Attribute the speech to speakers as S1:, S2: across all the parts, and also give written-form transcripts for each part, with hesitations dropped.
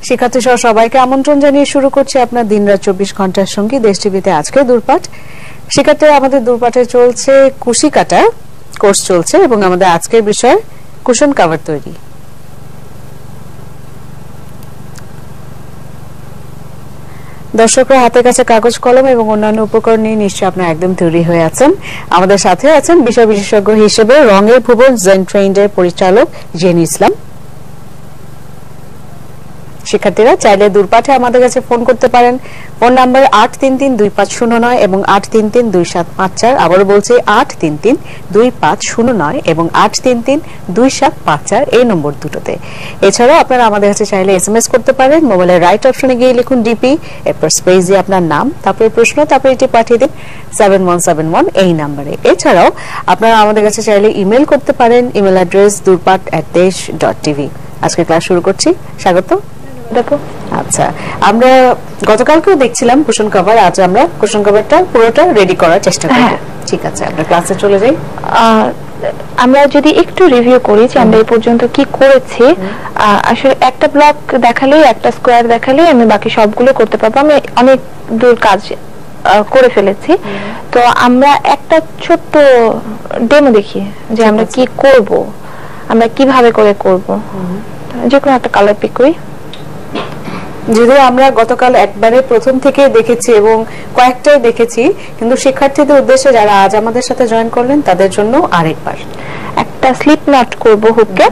S1: শিক্ষার্থী সহ সবাইকে আমন্ত্রণ জানিয়ে শুরু করছে আপনার দিনরাত 24 ঘন্টার সঙ্গী দেশ টিভিতে আজকে দূরপাঠ। শিক্ষার্থীরা আমাদের দূরপাঠে চলছে কুশি কাটা কোর্স চলছে এবং আমাদের আজকের বিষয় কুশন কভার তৈরি। দর্শকরা হাতের কাছে কাগজ কলম এবং অন্যান্য উপকরণ নিয়ে নিশ্চয়ই আপনারা একদম তৈরি হয়ে আছেন। আমাদের সাথে আছেন বিষয় বিশেষজ্ঞ হিসেবে রঙের ভুবন জেন ট্রেন্ডের পরিচালক জেন ইসলাম। শিক্ষার্থীরা চাইলে দূরপাঠে আমাদের কাছে ফোন করতে পারেন। ফোন নাম্বার 8332509 এবং 8332754। আবারও বলছি 8332509 এবং 8332754 এই নম্বর দুটোতে। এছাড়াও আপনারা আমাদের কাছে চাইলে এসএমএস করতে পারেন। মোবাইলের রাইট অপশনে গিয়ে লিখুন ডিপি, এরপর স্পেস দিয়ে আপনার নাম, তারপরে প্রশ্ন, তারপরে এটি পাঠিয়ে দিন 7171 এই নম্বরে। এছাড়াও আপনারা আমাদের কাছে চাইলে ইমেল করতে পারেন। Email address durpat@desh.tv। আজকে ক্লাস শুরু করছি। স্বাগত। দেখো, আচ্ছা, আমরা গতকালকেও দেখছিলাম কুশন কভার, আজ আমরা কুশন কভারটা পুরোটা রেডি করার চেষ্টা করব। ঠিক আছে, আমরা ক্লাসে চলে যাই।
S2: আমরা যদি একটু রিভিউ করি যে আমরা এই পর্যন্ত কি করেছি। আসলে একটা ব্লক দেখালেই, একটা স্কোয়ার দেখালেই আমি বাকি সবগুলো করতে পারবো। আমি অনেক দূর কাজ করে ফেলেছি। তো আমরা একটা ছোট্ট ডেমো দেখি যে আমরা কি করব, আমরা কিভাবে করে করব। যে কোনো একটা কালার পিক করি।
S1: যদিও আমরা গতকাল একবারে প্রথম থেকে দেখেছি এবং কয়েকটাই দেখেছি, কিন্তু শিক্ষার্থীদের উদ্দেশ্যে যারা আজ আমাদের সাথে জয়েন করলেন তাদের জন্য আরেকবার
S2: একটা স্লিপ নট করব হুকে।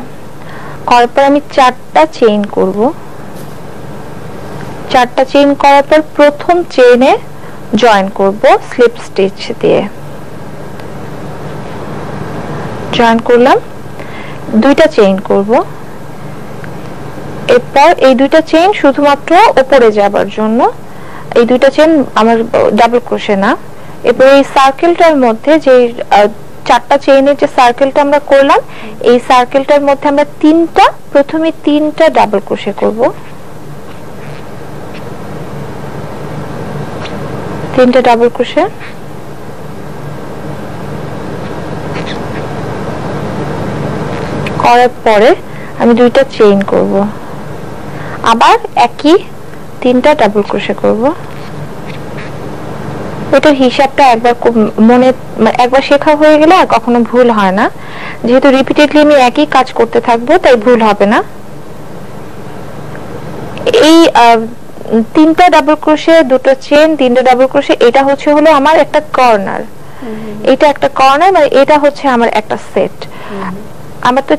S2: করার পর আমি 4টা চেইন করব। 4টা চেইন করার পর প্রথম চেইনে জয়েন করব স্লিপ স্টিচ দিয়ে। জয়েন করলাম, 2টা চেইন করব। এরপর এই 2টা চেইন শুধুমাত্র উপরে যাবার জন্য, এই 2টা চেইন আমার ডাবল ক্রোশে না। এরপর এই সার্কেলটার মধ্যে যে 4টা চেইনের যে সার্কেলটা আমরা করলাম, এই সার্কেলটার মধ্যে আমরা প্রথমে 3টা ডাবল ক্রোশে করব। 3টা ডাবল ক্রোশে, করার পরে আমি 2টা চেইন করব। আবার একই 3টা ডাবল ক্রোশে করব। এটার হিসাবটা একবার শেখা হয়ে গেলে আর কখনো ভুল হয় না। যেহেতু রিপিটেডলি আমি একই কাজ করতে থাকবো, তাই ভুল হবে না। এই 3টা ডাবল ক্রোশে, 2টা চেইন, 3টা ডাবল ক্রোশে, এটা হলো আমার একটা কর্নার। এটা একটা কর্নার, মানে এটা হচ্ছে আমার একটা সেট। আমার তো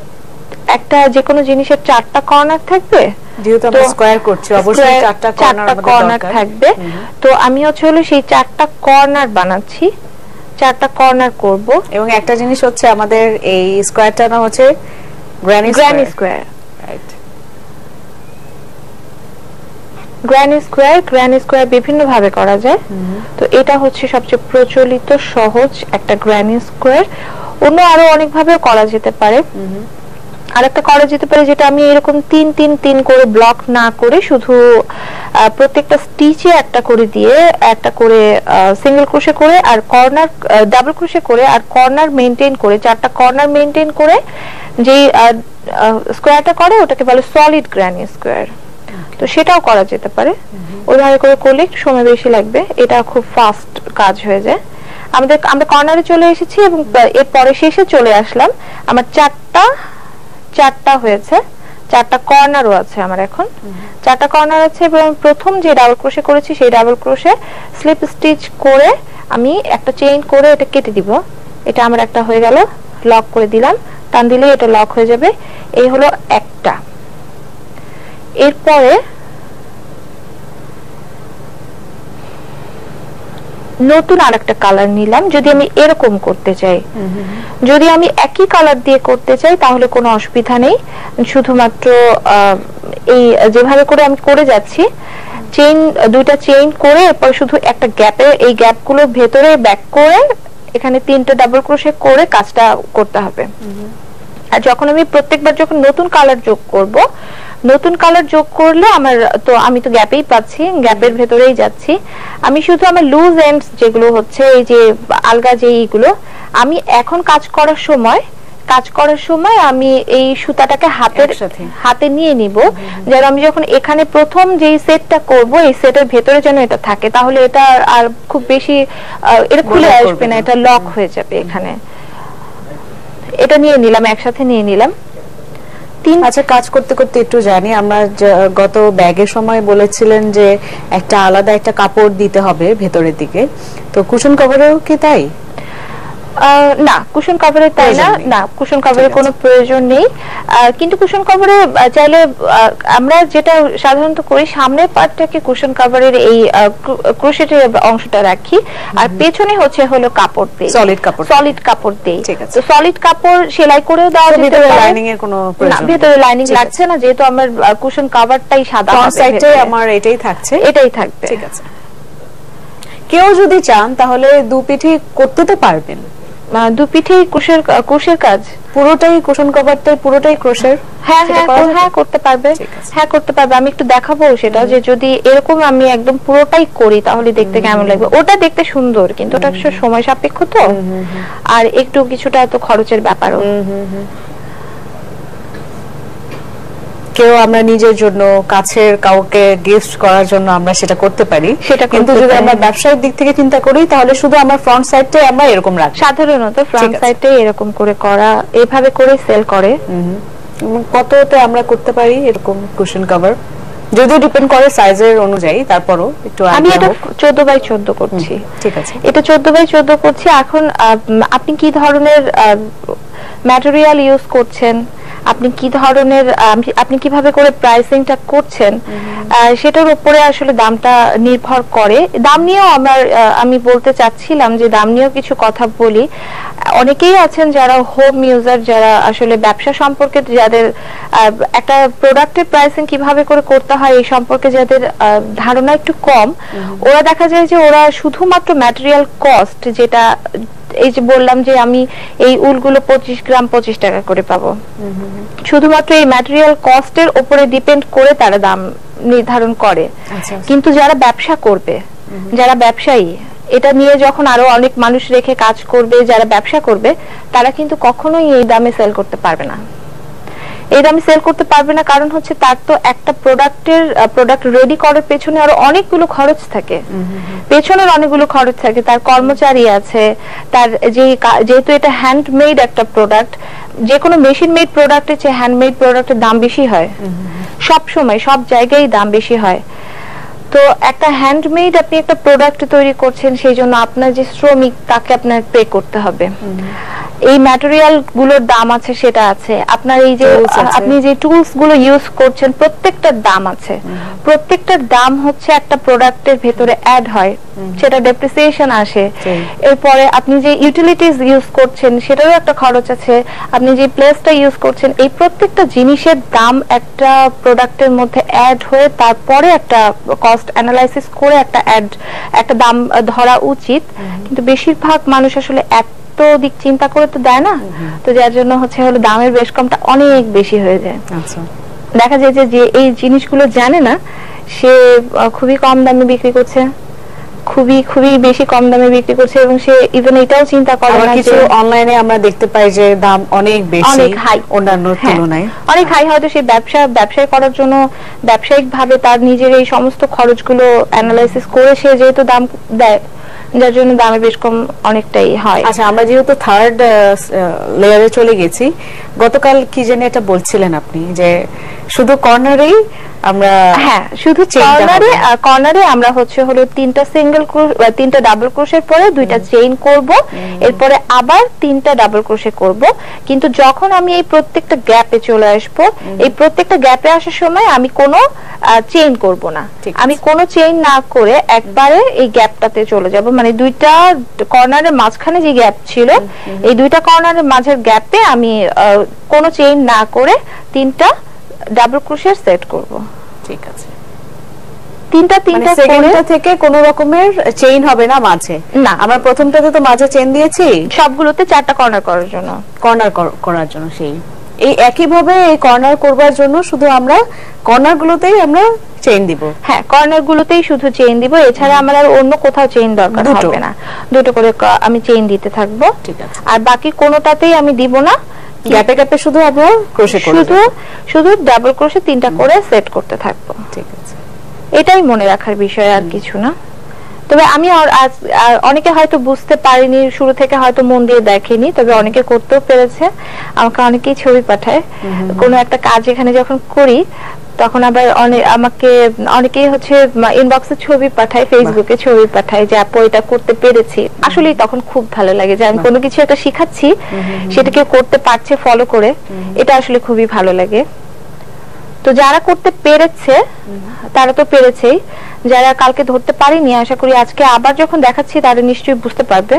S2: একটা যে কোনো জিনিসের 4টা কর্নার থাকবে,
S1: যেহেতু আমরা স্কয়ার করছি অবশ্যই 4টা কর্নার
S2: থাকবে। তো আমি হলো সেই 4টা কর্নার বানাচ্ছি, 4টা কর্নার করব।
S1: এবং একটা জিনিস হচ্ছে আমাদের এই স্কয়ারটা নাম হচ্ছে granny square. Right,
S2: granny square বিভিন্ন ভাবে করা যায়। তো এটা হচ্ছে সবচেয়ে প্রচলিত সহজ একটা গ্র্যানি স্কয়ার। অন্য আরো অনেক ভাবে করা যেতে পারে। আরেকটা করা যেতে পারে যেটা আমি এরকম 3 করে ব্লক না করে শুধু প্রত্যেকটা স্টিচে একটা করে দিয়ে, একটা করে সিঙ্গেল ক্রোশে করে আর কর্নার ডাবল ক্রোশে করে আর কর্নার মেইনটেইন করে, 4টা কর্নার মেইনটেইন করে যে স্কয়ারটা করে ওটাকে বলে সলিড গ্র্যানি স্কয়ার। তো সেটাও করা যেতে পারে। ওইভাবে করে করলে একটু সময় বেশি লাগবে, এটা খুব ফাস্ট কাজ হয়ে যায়। আমরা কর্নারে চলে এসেছি এবং এর পরে শেষে চলে আসলাম। আমার 4টা হয়েছে, 4টা কর্নারও আছে আমার এখন। 4টা কর্নার আছে এবং প্রথম যে ডাবল ক্রোশে করেছি সেই ডাবল ক্রোশে স্লিপ স্টিচ করে আমি একটা চেইন করে এটা কেটে দিব। এটা আমার একটা হয়ে গেল, লক করে দিলাম, টান দিলেই এটা লক হয়ে যাবে। এই হলো একটা। এরপরে নতুন আরেকটা কালার নিলাম। যদি আমি এরকম করতে চাই, যদি আমি একই কালার দিয়ে করতে চাই তাহলে কোনো অসুবিধা নেই। শুধুমাত্র এই যেভাবে করে আমি করে যাচ্ছি, 2টা চেইন করে এরপর শুধু একটা গ্যাপে, এই গ্যাপগুলোর ভেতরে ব্যাক করে এখানে 3টা ডাবল ক্রোশে করে কাজটা করতে হবে। আর যখন আমি প্রত্যেকবার যখন নতুন কালার যোগ করব, নতুন কালার যোগ করলে আমি তো গ্যাপেই পাচ্ছি, গ্যাপের ভেতরেই যাচ্ছি। আমি শুধু আমার লুজ এন্ডস যেগুলো হচ্ছে এই যে আলগা যে এইগুলো, আমি এখন কাজ করার সময় কাজ করার সময় আমি এই সুতাটাকে হাতে নিয়ে নিব, যেন আমি যখন এখানে প্রথম যেই সেটটা করব এই সেটের ভেতরে যেন এটা থাকে, তাহলে এটা আর খুব বেশি এটা খুলে আসবে না, এটা লক হয়ে যাবে এখানে। এটা নিয়ে নিলাম, একসাথে নিয়ে নিলাম।
S1: আচ্ছা, কাজ করতে করতে একটু জানি, আমরা গত ব্যাগের সময় বলেছিলেন যে একটা আলাদা একটা কাপড় দিতে হবে ভেতরের দিকে, তো কুশন কভারেও কি তাই?
S2: না, কুশন কভারের তাই না, না কুশন কভারের কোনো প্রয়োজন নেই। কিন্তু কুশন কভারে চাইলে আমরা যেটা সাধারণত করি, সামনের পার্টটাকে কুশন কভারের এই ক্রোশেটের অংশটা রাখি, আর পেছনে হলো কাপড় দেই, সলিড কাপড় দেই। তো সলিড কাপড় সেলাই করেও দেওয়া যেতে পারে, লাইনিং এর কোনো প্রয়োজন নেই, ভিতরে লাইনিং লাগছে না, যেহেতু আমার কুশন কভারটাই সাদা, ফ্রন্ট সাইডে আমার এটাই থাকবে।
S1: ঠিক আছে। কেউ যদি চান তাহলে দু পিঠি করতে তো পারবেন,
S2: দু পিঠেই ক্রোশের কাজ,
S1: পুরোটাই কুশন কভারটাই পুরোটাই ক্রোশের।
S2: হ্যাঁ, করতে পারবে, করতে পারবে। আমি একটু দেখাবো সেটা, যে যদি এরকম আমি একদম পুরোটাই করি তাহলে দেখতে কেমন লাগবে। ওটা দেখতে সুন্দর, কিন্তু ওটা সময় সাপেক্ষ তো, আর একটু কিছুটা তো খরচের ব্যাপারও।
S1: কেউ আমরা নিজের জন্য, কাছের কাউকে গিফট করার জন্য আমরা সেটা করতে পারি, কিন্তু যদি আমরা ব্যবসায়িক দিক থেকে চিন্তা করি তাহলে শুধু আমরা ফ্রন্ট সাইডটাই আমরা এরকম রাখি,
S2: সাধারণত ফ্রন্ট সাইডটাই এরকম করে করা, এভাবে করে সেল করে।
S1: কততে আমরা করতে পারি এরকম কুশন কভার? যদিও ডিপেন্ড করে সাইজের অনুযায়ী, তারপরও একটু
S2: আমি এটা 14x14 করছি।
S1: ঠিক আছে,
S2: এটা 14x14 করছি। এখন আপনি কি ধরনের ম্যাটেরিয়াল ইউজ করছেন, আপনি কি ধরনের, আপনি কিভাবে করে প্রাইসিংটা করছেন, সেটার উপরে আসলে দামটা নির্ভর করে। দাম নিয়েও আমি বলতে চাচ্ছিলাম যে দাম নিয়েও কিছু কথা বলি। অনেকেই আছেন যারা হোম ইউজার, যারা আসলে ব্যবসা সম্পর্কে, যাদের একটা প্রোডাক্টের প্রাইসিং কিভাবে করে করতে হয় এই সম্পর্কে যাদের ধারণা একটু কম, ওরা দেখা যায় যে ওরা শুধুমাত্র ম্যাটেরিয়াল কস্ট, যেটা এই যে বললাম যে আমি এই উলগুলো 25 গ্রাম 25 টাকা করে পাবো, শুধুমাত্র এই ম্যাটেরিয়াল কস্টের উপরে ডিপেন্ড করে তারা দাম নির্ধারণ করে। কিন্তু যারা ব্যবসা করবে, যারা ব্যবসায়ী, এটা নিয়ে যখন আরো অনেক মানুষ রেখে কাজ করবে, যারা ব্যবসা করবে, তারা কিন্তু কখনোই এই দামে সেল করতে পারবে না। এই দামে সেল করতে পারবে না, কারণ হচ্ছে তার তো একটা প্রোডাক্ট রেডি করার পেছনে আরো অনেকগুলো খরচ থাকে, পেছনের অনেকগুলো খরচ থাকে, তার কর্মচারী আছে, তার যেহেতু এটা হ্যান্ডমেড একটা প্রোডাক্ট, যে কোনো মেশিন মেড প্রোডাক্টের চেয়ে হ্যান্ডমেড প্রোডাক্টের দাম বেশি হয়, সব সময় সব জায়গায় দাম বেশি হয়। তো একটা হ্যান্ডমেড আপনি একটা প্রোডাক্ট তৈরি করছেন, সেই জন্য আপনার যে শ্রমিক তাকে আপনার পে করতে হবে, এই ম্যাটেরিয়াল গুলোর দাম আছে, সেটা আছে, আপনার এই যে আপনি যে টুলস গুলো ইউজ করছেন প্রত্যেকটার দাম আছে, প্রত্যেকটার দাম হচ্ছে একটা প্রোডাক্টের ভেতরে অ্যাড হয়, সেটা ডেপ্রিসিয়েশন আসে। এরপরে আপনি যে ইউটিলিটিস ইউজ করছেন সেটারও একটা খরচ আছে, আপনি যে প্লেসটা ইউজ করছেন, এই প্রত্যেকটা জিনিসের দাম একটা প্রোডাক্টের মধ্যে অ্যাড হয়ে তারপরে একটা কস্ট অ্যানালাইসিস করে একটা দাম ধরা উচিত। কিন্তু বেশিরভাগ মানুষ আসলে তো দিক চিন্তা করে তো দেয় না, তো যার জন্য হলো দামের বেশ কমটা অনেক বেশি হয়ে যায়। দেখা যায় যে এই জিনিসগুলো জানে না, সে খুবই কম দামে বিক্রি করছে, খুবই খুবই বেশি কম দামে বিক্রি করছে, এবং সে ইভেন এটাও চিন্তা করে না।
S1: কিছু অনলাইনে আমরা দেখতে পাই যে দাম অনেক বেশি,
S2: অনেক হাই,
S1: অন্যান্য তুলনায়
S2: অনেক হাই। হয়তো সে ব্যবসায় করার জন্য ব্যবসায়িক ভাবে তার নিজের এই সমস্ত খরচগুলো অ্যানালাইসিস করে সে যেহেতু দাম দেয়, যার জন্য দামে বেশ কম অনেকটাই হয়।
S1: আচ্ছা, আমরা যেহেতু থার্ড লেয়ারে চলে গেছি, গতকাল কি জানি এটা বলছিলেন আপনি যে শুধু কর্নারেই আমরা,
S2: হ্যাঁ শুধু কর্নারে আমরা হলো তিনটা ডাবল ক্রোশের পরে 2টা চেইন করব, এরপরে আবার 3টা ডাবল ক্রোশে করব। কিন্তু যখন আমি এই প্রত্যেকটা গ্যাপে চলে আসব, এই প্রত্যেকটা গ্যাপে আসার সময় আমি কোনো চেইন করব না, আমি কোনো চেইন না করে একবারে এই গ্যাপটাতে চলে যাব, মানে 2টা কর্নারের মাঝখানে যে গ্যাপ ছিল, এই 2টা কর্নারের মাঝের গ্যাপে আমি কোনো চেইন না করে 3টা ডাবল ক্রোশের সেট করব।
S1: ঠিক আছে,
S2: তিনটা
S1: সেকেন্ডটা থেকে কোনো রকমের চেইন হবে না মাঝে? না, আমরা প্রথমটাতে তো মাঝে চেইন দিয়েছি,
S2: সবগুলোতে 4টা কর্নার করার জন্য। সেই
S1: এই একই ভাবে এই কর্নার করবার জন্য শুধু আমরা কর্নারগুলোতেই আমরা চেইন দিব।
S2: হ্যাঁ, কর্নারগুলোতেই শুধু চেইন দিব, এছাড়া আমার আর অন্য কোথাও চেইন দরকার হবে না। 2টো করে আমি চেইন দিতে থাকবো।
S1: ঠিক আছে,
S2: আর বাকি কোনোটাতেই আমি দিব না।
S1: গ্যাপে গ্যাপে শুধু আমরা ক্রোশে করে
S2: শুধু শুধু ডাবল ক্রোশে 3টা করে সেট করতে থাকবো।
S1: ঠিক আছে,
S2: এটাই মনে রাখার বিষয়, আর কিছু না। তবে আমি অনেকে হয়তো বুঝতে পারিনি, শুরু থেকে হয়তো মন দিয়ে দেখেনি, তবে অনেকে করতেও পেরেছে। আমাকে অনেকেই ছবি পাঠায় কোনো একটা কাজ এখানে যখন করি, তখন আবার আমাকে অনেকেই হচ্ছে ইনবক্সে ছবি পাঠায়, ফেসবুকে ছবি পাঠায় যে আপু এটা করতে পেরেছি। আসলে তখন খুব ভালো লাগে যে আমি কোনো কিছু একটা শিখাচ্ছি, সেটাকে করতে পারছে ফলো করে, এটা আসলে খুবই ভালো লাগে। তো যারা করতে পেরেছে তারা তো পেরেছেই, যারা কালকে ধরতে পারিনি আশা করি আজকে আবার যখন দেখাচ্ছি তারা নিশ্চয়ই বুঝতে পারবে।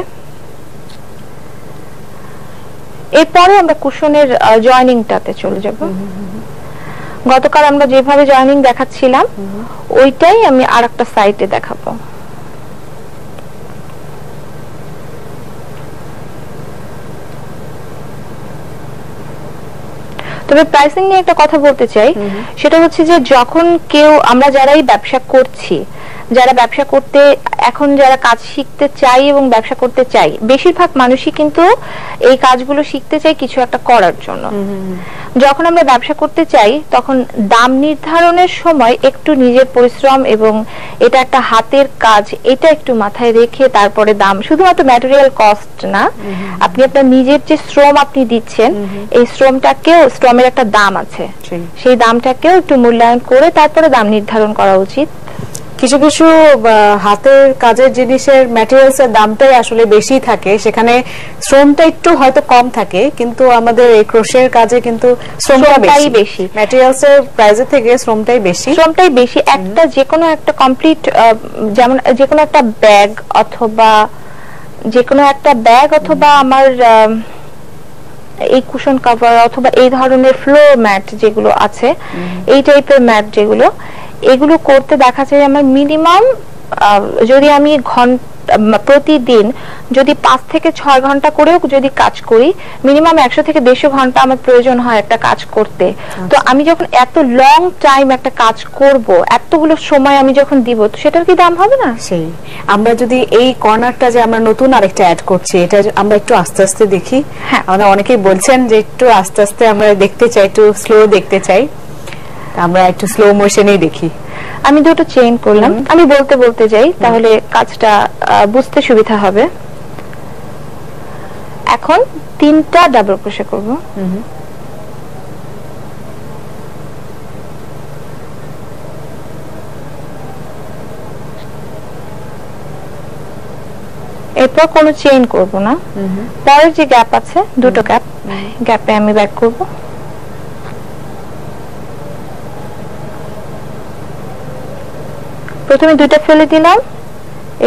S2: এরপরে আমরা কুশনের জয়েনিংটাতে চলে যাব। গতকাল আমরা যেভাবে জয়েনিং দেখাচ্ছিলাম ওইটাই আমি আরেকটা সাইটে দেখাবো। তবে প্রাইসিং নিয়ে একটা কথা বলতে চাই, সেটা হচ্ছে যে যখন কেউ, আমরা যারাই ব্যবসা করছি, যারা ব্যবসা করতে এখন যারা কাজ শিখতে চাই এবং ব্যবসা করতে চাই, বেশিরভাগ মানুষই কিন্তু এই কাজগুলো শিখতে চাই কিছু একটা করার জন্য। যখন আমরা ব্যবসা করতে চাই তখন দাম নির্ধারণের সময় একটু নিজের পরিশ্রম এবং এটা একটা হাতের কাজ, এটা একটু মাথায় রেখে তারপরে দাম, শুধুমাত্র ম্যাটেরিয়াল কস্ট না, আপনি আপনার নিজের যে শ্রম আপনি দিচ্ছেন এই শ্রমটাকেও, শ্রমের একটা দাম আছে, সেই দামটাকেও একটু মূল্যায়ন করে তারপরে দাম নির্ধারণ করা উচিত।
S1: কিছু কিছু হাতের কাজের জিনিসের ম্যাটেরিয়ালস এর দামটাই আসলে বেশি থাকে, সেখানে শ্রমটা একটু হয়তো কম থাকে, কিন্তু আমাদের এই ক্রোশের কাজে কিন্তু শ্রমটাই বেশি, ম্যাটেরিয়ালস এর প্রাইসের থেকে শ্রমটাই বেশি।
S2: একটা যেকোনো একটা কমপ্লিট, যেমন যেকোনো একটা ব্যাগ অথবা আমার এই কুশন কভার অথবা এই ধরনের ফ্লোর ম্যাট যেগুলো আছে, এই টাইপের ম্যাট যেগুলো, এগুলো করতে দেখা যায় আমার মিনিমাম, যদি আমি প্রতিদিন যদি 5 থেকে 6 ঘন্টা করেও যদি কাজ করি, মিনিমাম 100 থেকে 150 ঘন্টা আমার প্রয়োজন হয় একটা কাজ করতে। তো আমি যখন এত লং টাইম একটা কাজ করব, এতগুলো সময় আমি যখন দিব, তো সেটার কি দাম হবে না?
S1: সেই আমরা যদি এই কর্নারটা যে আমরা নতুন আরেকটা অ্যাড করছি, এটা আমরা একটু আস্তে আস্তে দেখি। আমাদের অনেকেই বলছেন যে একটু আস্তে আস্তে আমরা দেখতে চাই, একটু স্লো দেখতে চাই, আমরা একটু স্লো মোশনেই দেখি।
S2: আমি দুটো চেইন করলাম, আমি বলতে বলতে যাই তাহলে কাজটা বুঝতে সুবিধা হবে। এখন 3টা ডাবল ক্রোশে করব। এরপর কোনো চেইন করব না, পরের যে গ্যাপ আছে, দুটো গ্যাপে আমি ব্যাক করব। প্রথমে 2টা ফেলে দিলাম,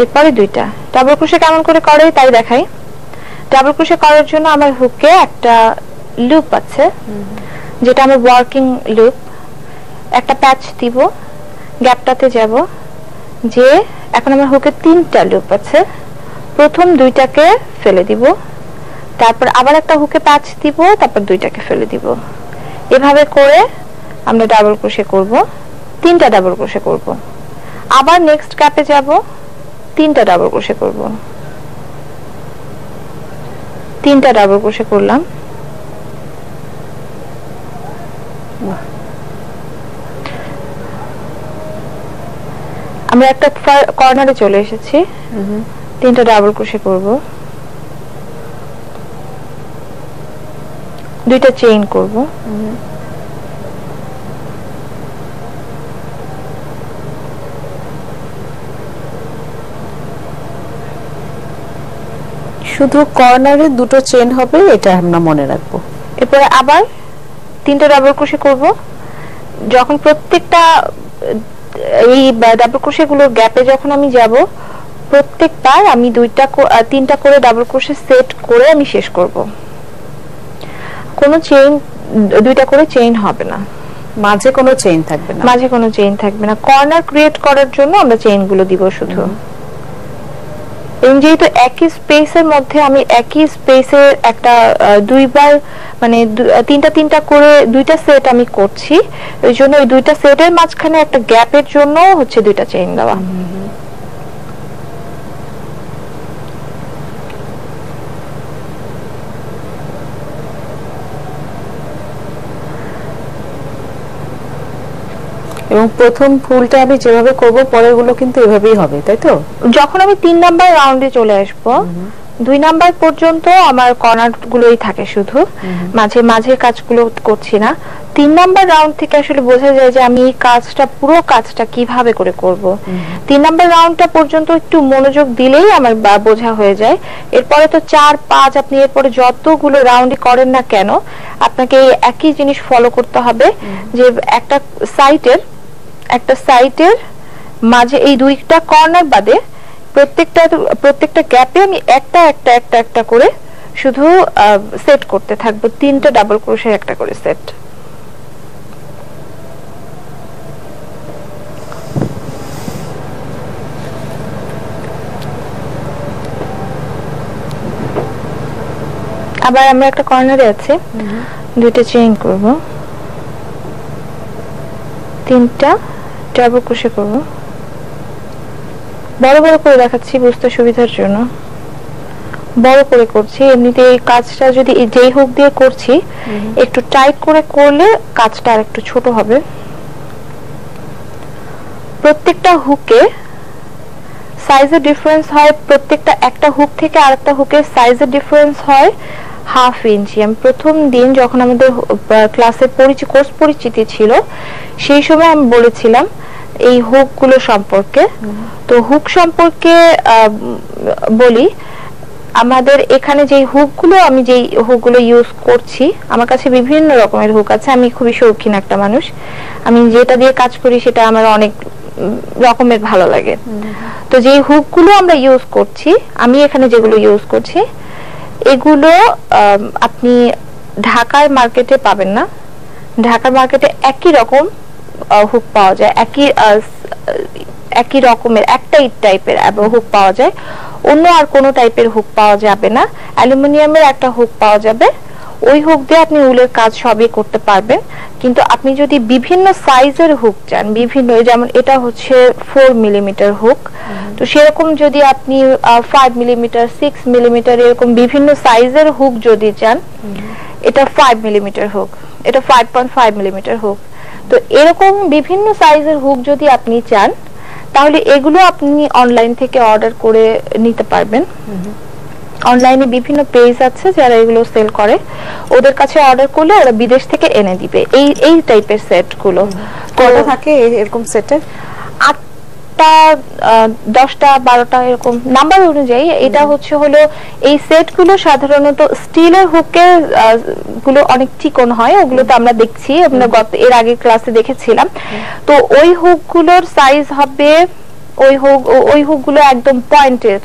S2: এরপরে 2টা। ডাবল ক্রোশে কেমন করে করে তাই দেখাই। ডাবল ক্রোশে করার জন্য আমার হুকে একটা লুপ আছে, যেটা আমার ওয়ার্কিং লুপ। একটা প্যাচ দিব, গ্যাপটাতে যাব, যে এখন আমার হুকে 3টা লুপ আছে। প্রথম 2টাকে ফেলে দিব, তারপর আবার একটা হুকে প্যাচ দিব, তারপর 2টাকে ফেলে দিব। এভাবে করে আমরা ডাবল ক্রোশে করব, 3টা ডাবল ক্রোশে করব। আবার নেক্সট গ্যাপে যাব, 3টা ডাবল ক্রোশে করব, 3টা ডাবল ক্রোশে করলাম। আমরা একটা কর্নারে চলে এসেছি, 3টা ডাবল ক্রোশে করব, 2টা চেইন করব,
S1: শুধু কর্নারে 2টো চেইন হবে, এটা আমরা মনে রাখবো।
S2: এরপরে আবার 3টা ডাবল ক্রোশে করব। যখন প্রত্যেকটা এই ডাবল ক্রোশে গুলোর গ্যাপে যখন আমি যাব, প্রত্যেকবার আমি 3টা করে ডাবল ক্রোশে সেট করে আমি শেষ করব। কোনো চেইন, 2টা করে চেইন হবে না,
S1: মাঝে কোনো চেইন থাকবে না,
S2: মাঝে কোনো চেইন থাকবে না। কর্নার ক্রিয়েট করার জন্য আমরা চেইন গুলো দিব শুধু। এবং যেহেতু একই স্পেসের মধ্যে আমি একই স্পেসে একটা দুইবার, মানে 3টা করে 2টা সেট আমি করছি, ওই জন্য ওই 2টা সেটের মাঝখানে একটা গ্যাপের জন্য হচ্ছে 2টা চেইন দেওয়া।
S1: এবং প্রথম ফুলটা আমি যেভাবে করব পরেরগুলো কিন্তু এভাবেই হবে, তাই তো?
S2: যখন আমি 3 নাম্বার রাউন্ডে চলে আসব, 2 নাম্বার পর্যন্ত আমার কর্নার গুলোই থাকে শুধু, মাঝে মাঝে কাজগুলো করছি না। 3 নাম্বার রাউন্ড থেকে আসলে বোঝা যায় যে আমি এই কাজটা, পুরো কাজটা কিভাবে করে করব। 3 নাম্বার রাউন্ডটা পর্যন্ত একটু মনোযোগ দিলেই আমার বোঝা হয়ে যায়। এরপরে তো 4, 5 আপনি এরপরে যতগুলো রাউন্ডই করেন না কেন, আপনাকে একই জিনিস ফলো করতে হবে যে একটা সাইটের মাঝে এই 2টা কর্নার বাদে প্রত্যেকটা গ্যাপে আমি একটা করে শুধু সেট করতে থাকবো, 3টা ডাবল ক্রোশের একটা করে সেট। আবার আমরা একটা কর্নারে আছে, 2টা চেইন করব, 3টা ডাবল ক্রোশে করব। বড় বড় করে দেখাচ্ছি বুঝতে সুবিধার জন্য, বড় করে করছি। এমনিতে এই কাজটা যদি যেই হুক দিয়ে করছি একটু টাইট করে করলে কাজটা আর একটু ছোট হবে। প্রত্যেকটা হুকে সাইজের ডিফারেন্স হয়, প্রত্যেকটা একটা হুক থেকে আরেকটা হুকের সাইজের ডিফারেন্স হয় 1/2 ইঞ্চি। আমি প্রথম দিন যখন আমাদের ক্লাসে কোর্স পরিচিতি ছিল, সেই সময় আমি বলেছিলাম এই হুক গুলো সম্পর্কে। তো হুক সম্পর্কে বলি, আমাদের এখানে যে হুকগুলো, আমি যেই হুকগুলো ইউজ করছি, আমার কাছে বিভিন্ন রকমের হুক আছে। আমি খুবই শৌখিন একটা মানুষ, আমি যেটা দিয়ে কাজ করি সেটা আমার অনেক রকমের ভালো লাগে। তো যেই হুকগুলো আমরা ইউজ করছি, আমি এখানে যেগুলো ইউজ করছি, এগুলো আপনি ঢাকার মার্কেটে পাবেন না। ঢাকার মার্কেটে একই রকম হুক পাওয়া যায়, একই রকমের একটাই টাইপের হুক পাওয়া যায়, অন্য আর কোনো টাইপের হুক পাওয়া যাবে না। অ্যালুমিনিয়ামের একটা হুক পাওয়া যাবে, ওই হুক দিয়ে আপনি উলের কাজ সবই করতে পারবেন। কিন্তু আপনি যদি বিভিন্ন সাইজের হুক চান, বিভিন্ন, যেমন এটা হচ্ছে 4 মিলিমিটার হুক, তো সেরকম যদি আপনি 5 মিলিমিটার, 6 মিলিমিটার এরকম বিভিন্ন সাইজের হুক যদি চান, এটা 5 মিলিমিটার হুক, এটা 5.5 মিলিমিটার হুক, তো এরকম বিভিন্ন সাইজের হুক যদি আপনি চান, তাহলে এগুলো আপনি অনলাইন থেকে অর্ডার করে নিতে পারবেন। অনলাইনে বিভিন্ন পেজ আছে যারা এগুলো সেল করে, ওদের কাছে অর্ডার করলে ওরা বিদেশ থেকে এনে দিবে এই টাইপের সেট গুলো।
S1: কয়টা থাকে এরকম সেটের?
S2: 8টা, 10টা, 12টা এরকম নাম্বার অনুযায়ী। এটা হলো এই সেট গুলো সাধারণত স্টিলের হুকের গুলো অনেক চিকন হয়, ওগুলো তো আমরা দেখছি, আমরা এর আগে ক্লাসে দেখেছিলাম। তো ওই হুক গুলোর সাইজ হবে, ওই হুক গুলো একদম পয়েন্টের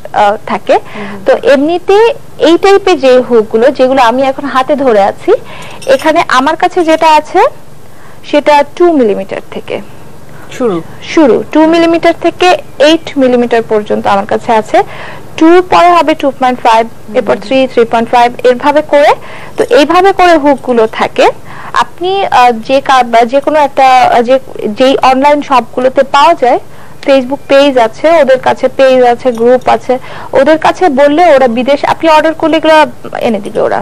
S2: থাকে। তো এমনিতে এই টাইপের যে হুক গুলো, যেগুলো আমি এখন হাতে ধরে আছি, এখানে আমার কাছে যেটা আছে সেটা 2 মিলিমিটার থেকে শুরু 2 মিলিমিটার থেকে 8 মিলিমিটার পর্যন্ত আমার কাছে আছে। 2 পরে হবে 2.5, এরপর 3, 3.5 এভাবে করে। তো এইভাবে করে হুক গুলো থাকে। আপনি যে কোনো একটা যেই অনলাইন শপগুলোতে পাওয়া যায়, ফেসবুক পেজ আছে, ওদের কাছে পেজ আছে, গ্রুপ আছে, ওদের কাছে বললে ওরা বিদেশ, আপনি অর্ডার করলে এগুলো এনে দিবে ওরা।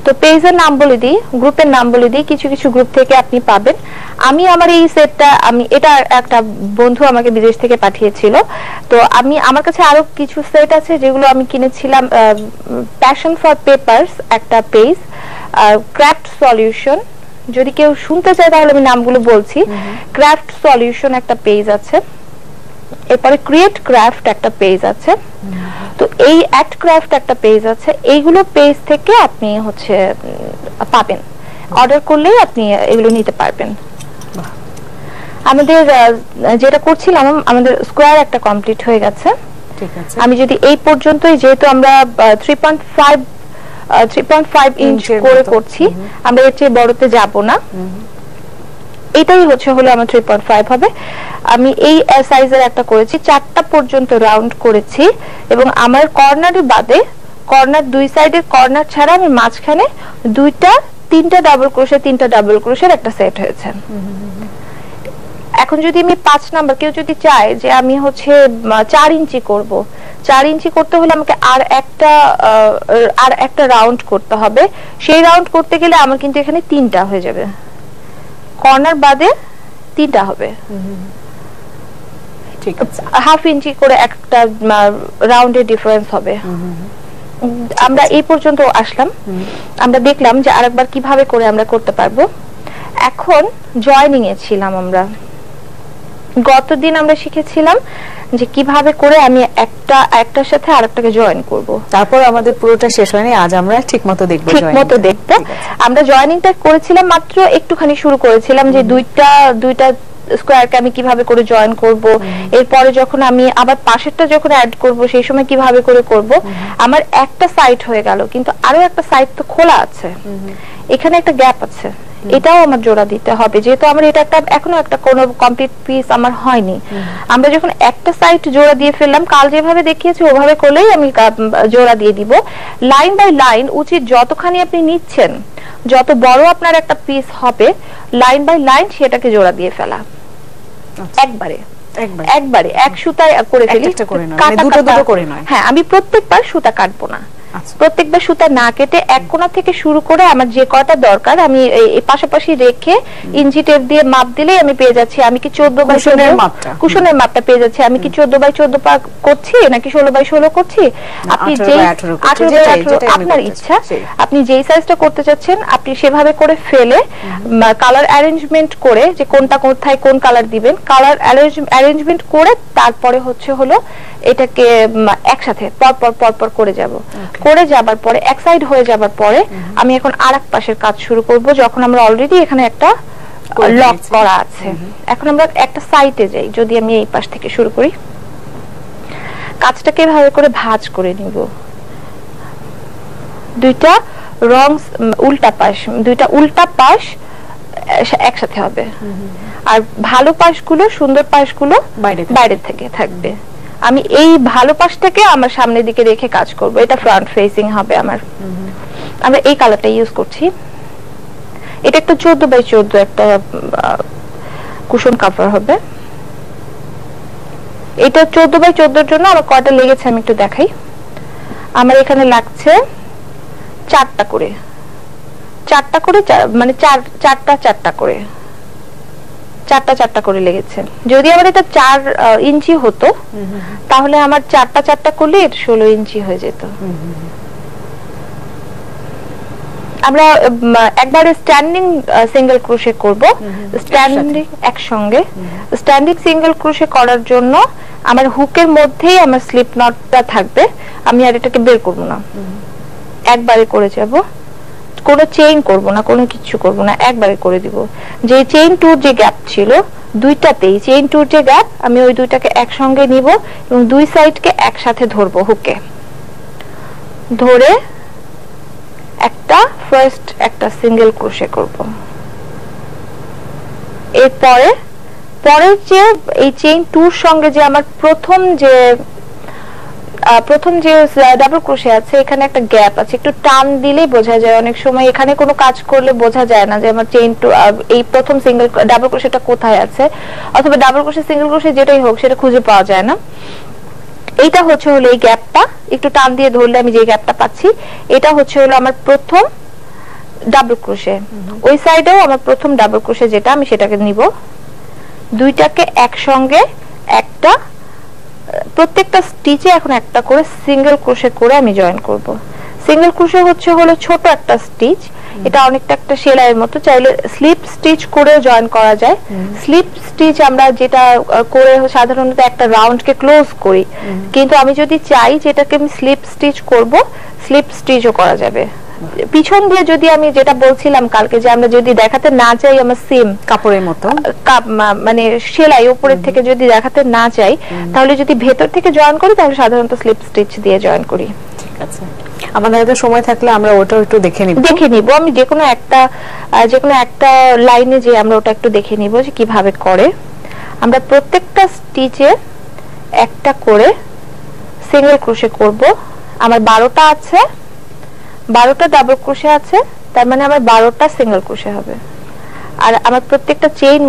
S2: তো পেজের নাম বলে দিই, গ্রুপের নাম বলে দিই, কিছু কিছু গ্রুপ থেকে আপনি পাবেন। আমি আমার এই সেটটা, এটা একটা বন্ধু আমাকে বিদেশ থেকে পাঠিয়েছিল। তো আমার কাছে আরো কিছু সেট আছে যেগুলো আমি কিনেছিলাম। প্যাশন ফর পেপারস একটা পেজ, ক্রাফট সলিউশন, যদি কেউ শুনতে চায় তাহলে আমি নামগুলো বলছি। ক্রাফট সলিউশন একটা পেজ আছে, এরপরে ক্রিয়েট ক্রাফট একটা পেজ আছে, তো এই অ্যাট ক্রাফট একটা পেজ আছে। এইগুলো পেজ থেকে আপনি পাবেন, অর্ডার করলেই আপনি এগুলো নিতে পারবেন। আমাদের যেটা করছিলাম, আমাদের স্কোয়ার একটা কমপ্লিট হয়ে গেছে।
S1: ঠিক আছে,
S2: আমি যদি এই পর্যন্তই, যেহেতু আমরা 3.5 ইঞ্চ করে করছি, আমরা এর চেয়ে বড়তে যাব না। এটাই হলো আমার 3.5 হবে। আমি এই সাইজের একটা করেছি, 4টা পর্যন্ত রাউন্ড করেছি, এবং আমার কর্নার বাদে, কর্নার 2 সাইডের কর্নার ছাড়া আমি মাঝখানে 3টা ডাবল ক্রোশের একটা সেট হয়েছে। এখন যদি আমি 5 নাম্বার, কেউ যদি চায় যে আমি 4 ইঞ্চি করব, 4 ইঞ্চি করতে হলে আমাকে আর একটা রাউন্ড করতে হবে। সেই রাউন্ড করতে গেলে আমার কিন্তু এখানে 3টা হয়ে যাবে, কর্নার বাদে 3টা হবে,
S1: ঠিক আছে,
S2: হাফ ইঞ্চি করে একটা রাউন্ডের ডিফারেন্স হবে। আমরা এই পর্যন্ত আসলাম, আমরা দেখলাম যে আরেকবার কিভাবে করে আমরা করতে পারবো। এখন জয়েনিং এ ছিলাম আমরা, গতদিন আমরা শিখেছিলাম যে কিভাবে করে আমি একটার সাথে আরেকটাকে জয়েন করব।
S1: তারপর আমাদের পুরোটা শেষ হয়নি, আজ আমরা ঠিকমতো দেখব।
S2: ঠিকমতো দেখতে আমরা জয়েনিংটা করেছিলাম, মাত্র একটুখানি শুরু করেছিলাম যে দুইটা স্কয়ারকে আমি কিভাবে করে জয়েন করব, এরপরে যখন আমি আবার পাশেরটা যখন অ্যাড করব সেই সময় কিভাবে করে করব। আমার একটা সাইড হয়ে গেল, কিন্তু আরো একটা সাইড তো খোলা আছে, এখানে একটা গ্যাপ আছে, এটাও আমার জোড়া দিতে হবে, যেহেতু আমার এটা একটা এখনো একটা কোনো কমপ্লিট পিস আমার হয়নি। আমরা যখন একটা সাইড জোড়া দিয়ে ফেললাম, কাল যেভাবে দেখিয়েছি ওভাবে করলেই আমি জোড়া দিয়ে দিব। লাইন বাই লাইন উচিত যতখানি আপনি নিচ্ছেন, যত বড় আপনার একটা পিস হবে, লাইন বাই লাইন সেটাকে জোড়া দিয়ে ফেলা, একবারে এক সুতায় করে ফেলি, দুটো করে নয়। হ্যাঁ, আমি প্রত্যেকবার সুতা কাটবো না, প্রত্যেকবার সুতা না কেটে এক কোণা থেকে শুরু করে আমার যে কয়টা দরকার আমি এই পাশাপাশি রেখে ইঞ্চি টেপ দিয়ে মাপ দিলেই আমি পেয়ে যাচ্ছি আমি কি 14 বাই 14 কুশনের মাপটা পেয়ে যাচ্ছি, আমি কি 14 বাই 14 করছি নাকি 16 বাই 16 করছি। আপনি যেই 18 বাই 18 আপনার ইচ্ছা, আপনি যেই সাইজটা করতে চাচ্ছেন আপনি সেভাবে করে ফেলে কালার অ্যারেঞ্জমেন্ট করে যে কোনটা কোথায় কোন কালার দিবেন, কালার অ্যারেঞ্জমেন্ট করে তারপরে হলো এটাকে একসাথে পরপর করে যাব। করে যাবার পরে এক সাইড হয়ে যাবার পরে আমি এখন আরেক পাশের কাজ শুরু করব, যখন আমরা অলরেডি এখানে একটা লক করা আছে। এখন আমরা একটা সাইডে যাই, যদি আমি এই পাশ থেকে শুরু করি, কাজটাকে এভাবে করে ভাঁজ করে নিব। দুইটা উল্টা পাশ একসাথে হবে, আর ভালো পাশগুলো সুন্দর পাশগুলো বাইরে থেকে থাকবে। আমি এই ভালো পাশটাকে আমার সামনের দিকে রেখে কাজ করব, এটা ফ্রন্ট ফেসিং হবে আমার। আমরা এই কালারটা ইউজ করছি, এটা একটা 14 বাই 14 একটা কুশন কাভার হবে। এটা 14 বাই 14 এর জন্য আমার কয়টা লেগেছে আমি একটু দেখাই। আমার এখানে লাগছে 4টা করে মানে চারটা করে 4টা করে লেগেছে। যদি আমার এটা 4 ইঞ্চি হতো তাহলে আমার 4টা করলে এটা 16 ইঞ্চি হয়ে যেত। আমরা একবারে স্ট্যান্ডিং সিঙ্গেল ক্রোশে করব, স্ট্যান্ডিং একসঙ্গে। স্ট্যান্ডিং সিঙ্গেল ক্রোশে করার জন্য আমার হুকের মধ্যেই আমার স্লিপ নটটা থাকবে, আমি আর এটাকে বের করব না, একবারে করে যাব। কোনো চেইন করব না, কোনো কিছু করব না, একবারে করে দিব। যে চেইন টুর যে গ্যাপ ছিল দুইটাতেই, চেইন টুর যে গ্যাপ আমি ওই দুইটাকে একসঙ্গে নিব এবং দুই সাইডকে একসাথে ধরবো, হুকে ধরে ফার্স্ট একটা সিঙ্গেল ক্রোশে করব। এরপরে পরের যে এই চেইন টুর সঙ্গে যে আমার প্রথম যে ডাবল ক্রোশে আছে, এখানে একটা গ্যাপ আছে, একটু টান দিলেই বোঝা যায়। অনেক সময় এখানে কোনো কাজ করলে বোঝা যায় না যে আমার চেইন টু এই প্রথম সিঙ্গেল ডাবল ক্রোশেটা কোথায় আছে, অথবা ডাবল ক্রোশে সিঙ্গেল ক্রোশে যেটাই হোক সেটা খুঁজে পাওয়া যায় না। এইটা হলো এই গ্যাপটা, একটু টান দিয়ে ধরলে আমি যে গ্যাপটা পাচ্ছি, এটা হলো আমার প্রথম ডাবল ক্রোশে। ওই সাইডেও আমার প্রথম ডাবল ক্রোশে যেটা, আমি সেটাকে নিব। দুইটাকে একসঙ্গে একটা প্রত্যেকটা স্টিচে এখন একটা করে সিঙ্গেল ক্রোশে করে আমি জয়েন করব। সিঙ্গেল ক্রোশে হলো ছোট একটা স্টিচ, এটা অনেকটা একটা সেলাইয়ের মতো, চাইলে স্লিপ স্টিচ করেও জয়েন করা যায়। স্লিপ স্টিচ আমরা যেটা করে সাধারণত একটা রাউন্ডকে ক্লোজ করি, কিন্তু আমি যদি চাই যেটাকে আমি স্লিপ স্টিচ করব, স্লিপ স্টিচও করা যাবে। পিছন দিয়ে যদি আমি যেটা বলছিলাম কালকে, যে আমরা যদি দেখাতে না চাই আমার সিম
S1: কাপড়ের মতো
S2: মানে সেলাই উপরের থেকে যদি দেখাতে না চাই, তাহলে যদি ভেতর থেকে জয়েন করি তাহলে সাধারণত স্লিপ স্টিচ দিয়ে জয়েন করি।
S1: ঠিক আছে, আমাদের হাতে সময় থাকলে আমরা ওটাও একটু দেখে নিব।
S2: আমি যে কোনো একটা লাইনে যে আমরা ওটা একটু দেখে নিব যে কিভাবে করে। আমরা প্রত্যেকটা স্টিচে একটা করে সিঙ্গেল ক্রোশে করব। আমার 12টা আছে, 12টা ডাবল ক্রোশে আছে, তার মানে আমার 12টা সিঙ্গেল ক্রোশে হবে। আর আমার প্রত্যেকটা চেইন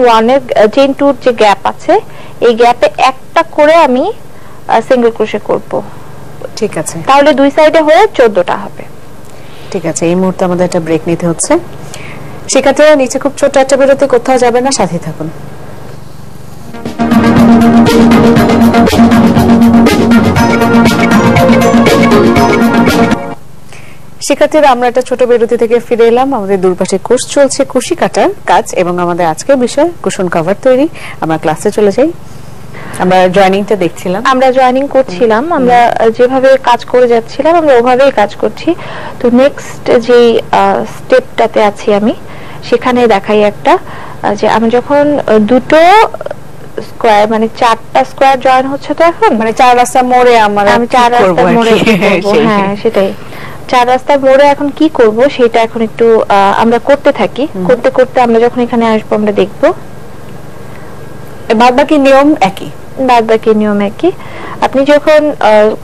S2: 2 যে গ্যাপ আছে, এই গ্যাপে একটা করে আমি সিঙ্গেল ক্রোশে করব।
S1: ঠিক আছে,
S2: তাহলে দুই সাইডে হয়ে 14টা হবে।
S1: ঠিক আছে, এই মুহূর্তে আমাদের একটা ব্রেক নিতে হচ্ছে। শিক্ষার্থীরা নিচে খুব ছোট একটা বিরতি, কোথাও যাবে না, সাথে থাকুন। শিক্ষার্থীরা আমরা একটা ছোট বিরতি থেকে ফিরে এলাম। আমাদের দুপাশে কোর্স চলছে কুশি কাটার কাজ এবং আমাদের আজকের বিষয় কুশন কভার তৈরি। আমরা ক্লাসে চলে যাই। আমরা জয়েনিংটা দেখছিলাম,
S2: আমরা জয়েনিং করছিলাম, আমরা যেভাবে কাজ করে যাচ্ছিলাম আমরা ওভাবেই কাজ করছি। তো নেক্সট যে স্টেপটাতে আছি আমি, সেখানে দেখাই একটা যে আমি যখন দুটো স্কয়ার মানে 4টা স্কয়ার জয়েন হচ্ছে, তো এখন
S1: মানে 4 রাস্তা মোড়ে
S2: আমি 4 রাস্তার মোড়ে করব। হ্যাঁ সেটাই, 4 রাস্তার মোড়ে এখন কি করব সেটা এখন একটু আমরা করতে থাকি। করতে করতে আমরা যখন এখানে আসবো আমরা দেখব
S1: বাদবাকি নিয়ম একই,
S2: বাদবাকি নিয়ম একই। আপনি যখন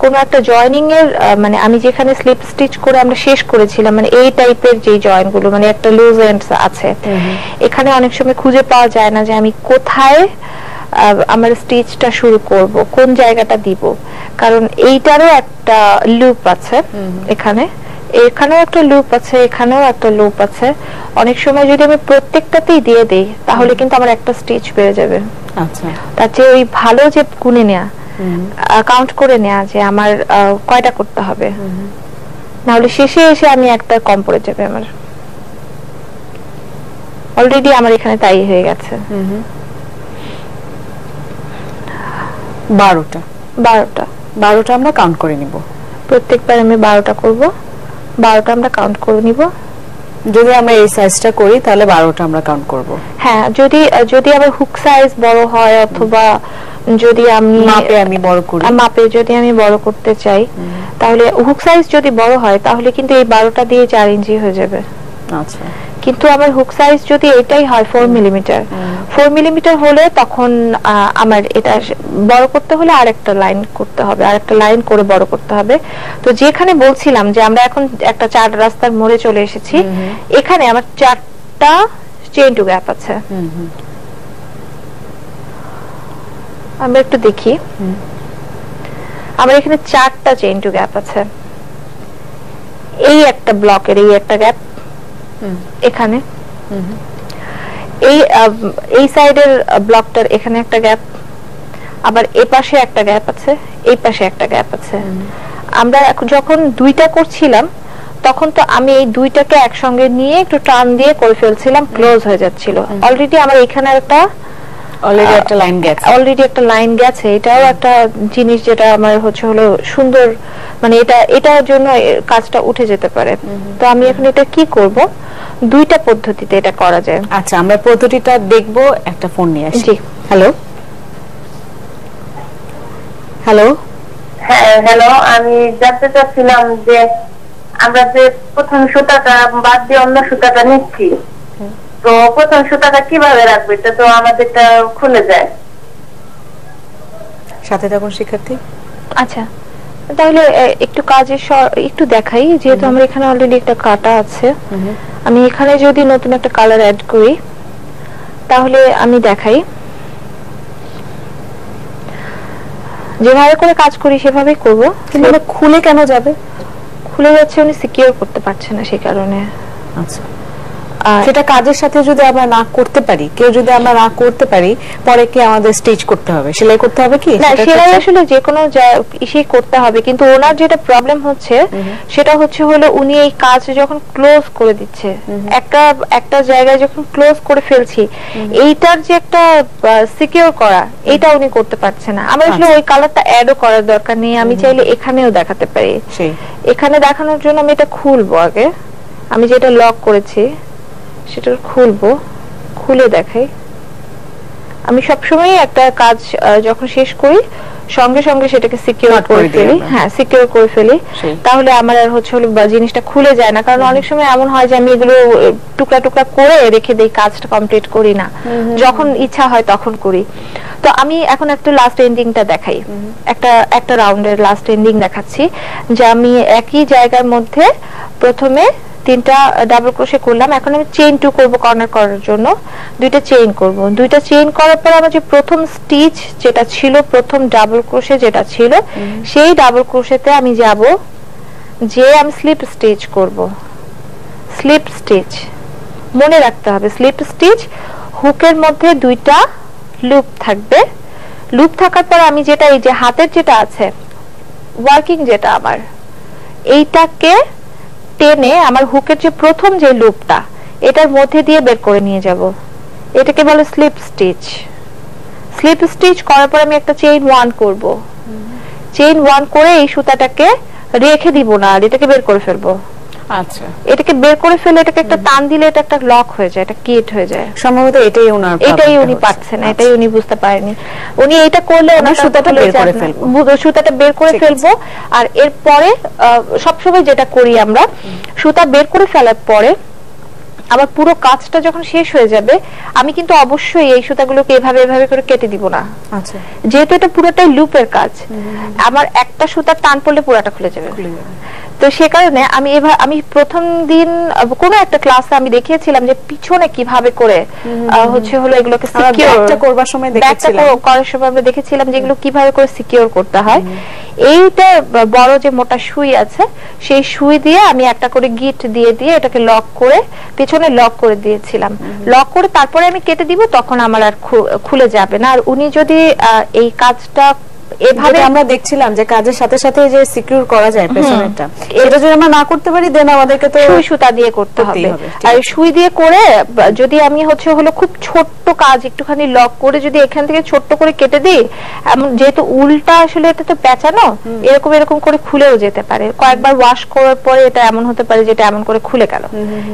S2: কোন একটা জয়েনিং এর মানে আমি যেখানে স্লিপ স্টিচ করে আমরা শেষ করেছিলাম, মানে এই টাইপের যে জয়েন গুলো মানে একটা লুজ এন্ডস আছে, এখানে অনেক সময় খুঁজে পাওয়া যায় না যে আমি কোথায় আমার স্টিচটা শুরু করব, কোন জায়গাটা দিব, কারণ এইটারও একটা লুপ আছে, এখানেও একটা লুপ আছে, এখানেও একটা লুপ আছে। অনেক সময় যদি আমি প্রত্যেকটাতেই দিয়ে দেই তাহলে কিন্তু আমার একটা স্টিচ বেড়ে যাবে।
S1: আচ্ছা,
S2: তার চেয়ে ওই ভালো যে গুনে নেয়া, কাউন্ট করে নেয়া যে আমার কয়টা করতে হবে, নাহলে শেষে এসে আমি একটা কম পড়ে যাবে আমার। অলরেডি আমার এখানে তাই হয়ে গেছে।
S1: 12টা আমরা কাউন্ট করে নিব।
S2: প্রত্যেকবার আমি 12টা করব, 12টা আমরা কাউন্ট করে নিব।
S1: যদি আমরা এই সাইজটা করি তাহলে 12টা আমরা কাউন্ট করব।
S2: হ্যাঁ, যদি আবার হুক সাইজ বড় হয় অথবা যদি আমি মাপে যদি আমি বড় করতে চাই, তাহলে হুক সাইজ যদি বড় হয় তাহলে কিন্তু এই 12টা দিয়ে 4 ইঞ্চি হয়ে যাবে।
S1: আচ্ছা,
S2: কিন্তু আমার হুক সাইজ যদি এটাই হয় 4 মিলিমিটার, 4 মিলিমিটার হলে তখন আমার এটা বড় করতে হলে আরেকটা লাইন করতে হবে, আরেকটা লাইন করে বড় করতে হবে। তো যেখানে বলছিলাম যে আমরা এখন একটা 4 রাস্তার মোড়ে চলে এসেছি, এখানে আমার 4টা চেইন টু গ্যাপ আছে। আমরা একটু দেখি, আমার এখানে 4টা চেইন টু গ্যাপ আছে। এই একটা ব্লকের এই একটা গ্যাপ, এখানে এই সাইডের ব্লকটার এখানে একটা গ্যাপ, আবার এই পাশে একটা গ্যাপ আছে, এই পাশে একটা গ্যাপ আছে। আমরা যখন 2টা করছিলাম তখন তো আমি এই 2টাকে একসঙ্গে নিয়ে একটু টান দিয়ে করে ফেলছিলাম, ক্লোজ হয়ে যাচ্ছিল। অলরেডি আমার এখানে অলরেডি একটা লাইন গেছে। এটাও একটা জিনিস যেটা আমার হলো সুন্দর, মানে এটার জন্য কাজটা উঠে যেতে পারে। তো আমি এখন এটা কি করব, 2টা পদ্ধতিতে এটা করা যায়।
S1: আচ্ছা, আমরা পদ্ধতিটা দেখব। একটা ফোন নিয়ে আসি। হ্যালো হ্যালো
S3: হ্যাঁ হ্যালো, আমি জানতে চাচ্ছিলাম যে আমরা যে প্রথম সুতাটা বাদ দিয়ে অন্য সুতাটা নিচ্ছি, তো প্রথম সুতাটা কিভাবে রাখবো, এটা তো আমাদেরটা খুলে যায়।
S1: সাথে থাকুন শিক্ষার্থী।
S2: আচ্ছা, তাহলে একটু একটু দেখাই, যেহেতু আমার এখানে অলরেডি একটা কাটা আছে, আমি এখানে যদি নতুন একটা কালার অ্যাড করি তাহলে আমি দেখাই। যেভাবে করে কাজ করি সেভাবেই করব।
S1: কিন্তু খুলে কেন যাবে?
S2: খুলে যাচ্ছে, উনি সিকিউর করতে পারছে না সেই কারণে।
S1: আচ্ছা, সেটা কাজের সাথে যদি আমরা না করতে পারি, কেউ যদি আমরা না করতে পারি, পরে কি আমাদের স্টিচ করতে হবে, সেলাই করতে হবে কি?
S2: না, সেলাই আসলে যে কোনো ইসেই করতে হবে, কিন্তু ওনার যেটা প্রবলেম হচ্ছে সেটা হলো উনি এই কাজ যখন ক্লোজ করে দিচ্ছে, একটা জায়গায় যখন ক্লোজ করে ফেলছি, এইটার যে একটা সিকিউর করা, এটা উনি করতে পারছে না। আমার আসলে ওই কালারটা অ্যাডও করার দরকার নেই, আমি চাইলে এখানেও দেখাতে পারি। এখানে দেখানোর জন্য আমি এটা খুলবো আগে, আমি যেটা লক করেছি সেটা খুলবো, খুলে দেখাই। আমি সবসময় একটা কাজ যখন শেষ করি সঙ্গে সঙ্গে সেটাকে সিকিউর করে ফেলি। হ্যাঁ, সিকিউর করে ফেলি, তাহলে আমার আর হলো জিনিসটা খুলে যায় না। কারণ অনেক সময় এমন হয় যে আমি এগুলো টুকরা টুকরা করে রেখে দেই, কাজটা কমপ্লিট করি না, যখন ইচ্ছা হয় তখন করি। তো আমি এখন একটা লাস্ট এন্ডিংটা দেখাই, একটা রাউন্ডের লাস্ট এন্ডিং দেখাচ্ছি, যে আমি একই জায়গার মধ্যে প্রথমে 3টা ডাবল ক্রোশে করলাম। এখন আমি চেইন 2 করব কর্নার করার জন্য, 2টা চেইন করব। 2টা চেইন করার পর আমার যে প্রথম স্টিচ যেটা ছিল, প্রথম ডাবল ক্রোশে যেটা ছিল, সেই ডাবল ক্রোশেতে আমি যাব, যে আমি স্লিপ স্টিচ করব। স্লিপ স্টিচ মনে রাখতে হবে, স্লিপ স্টিচ হুকের মধ্যে 2টা লুপ থাকবে, লুপ থাকার পর আমি যেটা এই যে হাতের যেটা আছে ওয়ার্কিং যেটা আমার এইটাকে টেনে আমার হুকের যে প্রথম যে লুপটা এটার মধ্যে দিয়ে বের করে নিয়ে যাব, এটাকে বলে স্লিপ স্টিচ। স্লিপ স্টিচ করার পর আমি একটা চেইন 1 করব, চেইন 1 করে এই সুতাটাকে রেখে দিব না, আর এটাকে বের করে ফেলবো।
S1: আচ্ছা,
S2: এটাকে বের করে ফেলে এটাকে একটা টান দিলে এটা একটা লক হয়ে যায়, এটা কিট হয়ে যায়।
S1: সম্ভবত এটাই
S2: উনি পাচ্ছেন না, এটাই উনি বুঝতে পারেনি। উনি এটা করলে ওনার
S1: সুতাটা বের করে ফেলবো,
S2: সুতাটা বের করে ফেলবো। আর এরপরে সবসময় যেটা করি আমরা, সুতা বের করে ফেলার পরে আবার পুরো কাজটা যখন শেষ হয়ে যাবে আমি কিন্তু অবশ্যই এই সুতাগুলোকে এভাবে এভাবে করে কেটে দিব না।
S1: আচ্ছা,
S2: যেহেতু এটা পুরোটাই লুপের কাজ, আমার একটা সুতার টান পড়লে পুরোটা খুলে যাবে। তো সে কারণে আমি প্রথম দিন কোনো একটা ক্লাসে আমি দেখিয়েছিলাম যে পিছনে কিভাবে করে হলো এগুলোকে সিকিউর
S1: করবার সময় দেখেছিলাম,
S2: করার সময় আমরা দেখেছিলাম যে এগুলো কিভাবে করে সিকিউর করতে হয়। এইটা বড় যে মোটা সুই আছে সেই সুই দিয়ে আমি একটা করে গিট দিয়ে দিয়ে এটাকে লক করে পিছনে লক করে দিয়েছিলাম। লক করে তারপরে আমি কেটে দিব, তখন আমার আর খুলে যাবে না। আর উনি যদি এই কাজটা এভাবে
S1: আমরা দেখছিলাম যে কাজের সাথে সাথে যে সিকিউর করা যায় পেছনেরটা, এটা যদি আমরা না করতে পারি দেন আমাদেরকে তো
S2: সুই সুতা দিয়ে করতে হবে। আর সুই দিয়ে করে যদি আমি হলো খুব ছোট্ট কাজ একটুখানি লক করে যদি এখান থেকে ছোট্ট করে কেটে দিই, এমন যেহেতু উল্টা আসলে এটা তো পেঁচানো, এরকম এরকম করে খুলেও যেতে পারে। কয়েকবার ওয়াশ করার পরে এটা এমন হতে পারে যেটা এমন করে খুলে গেল,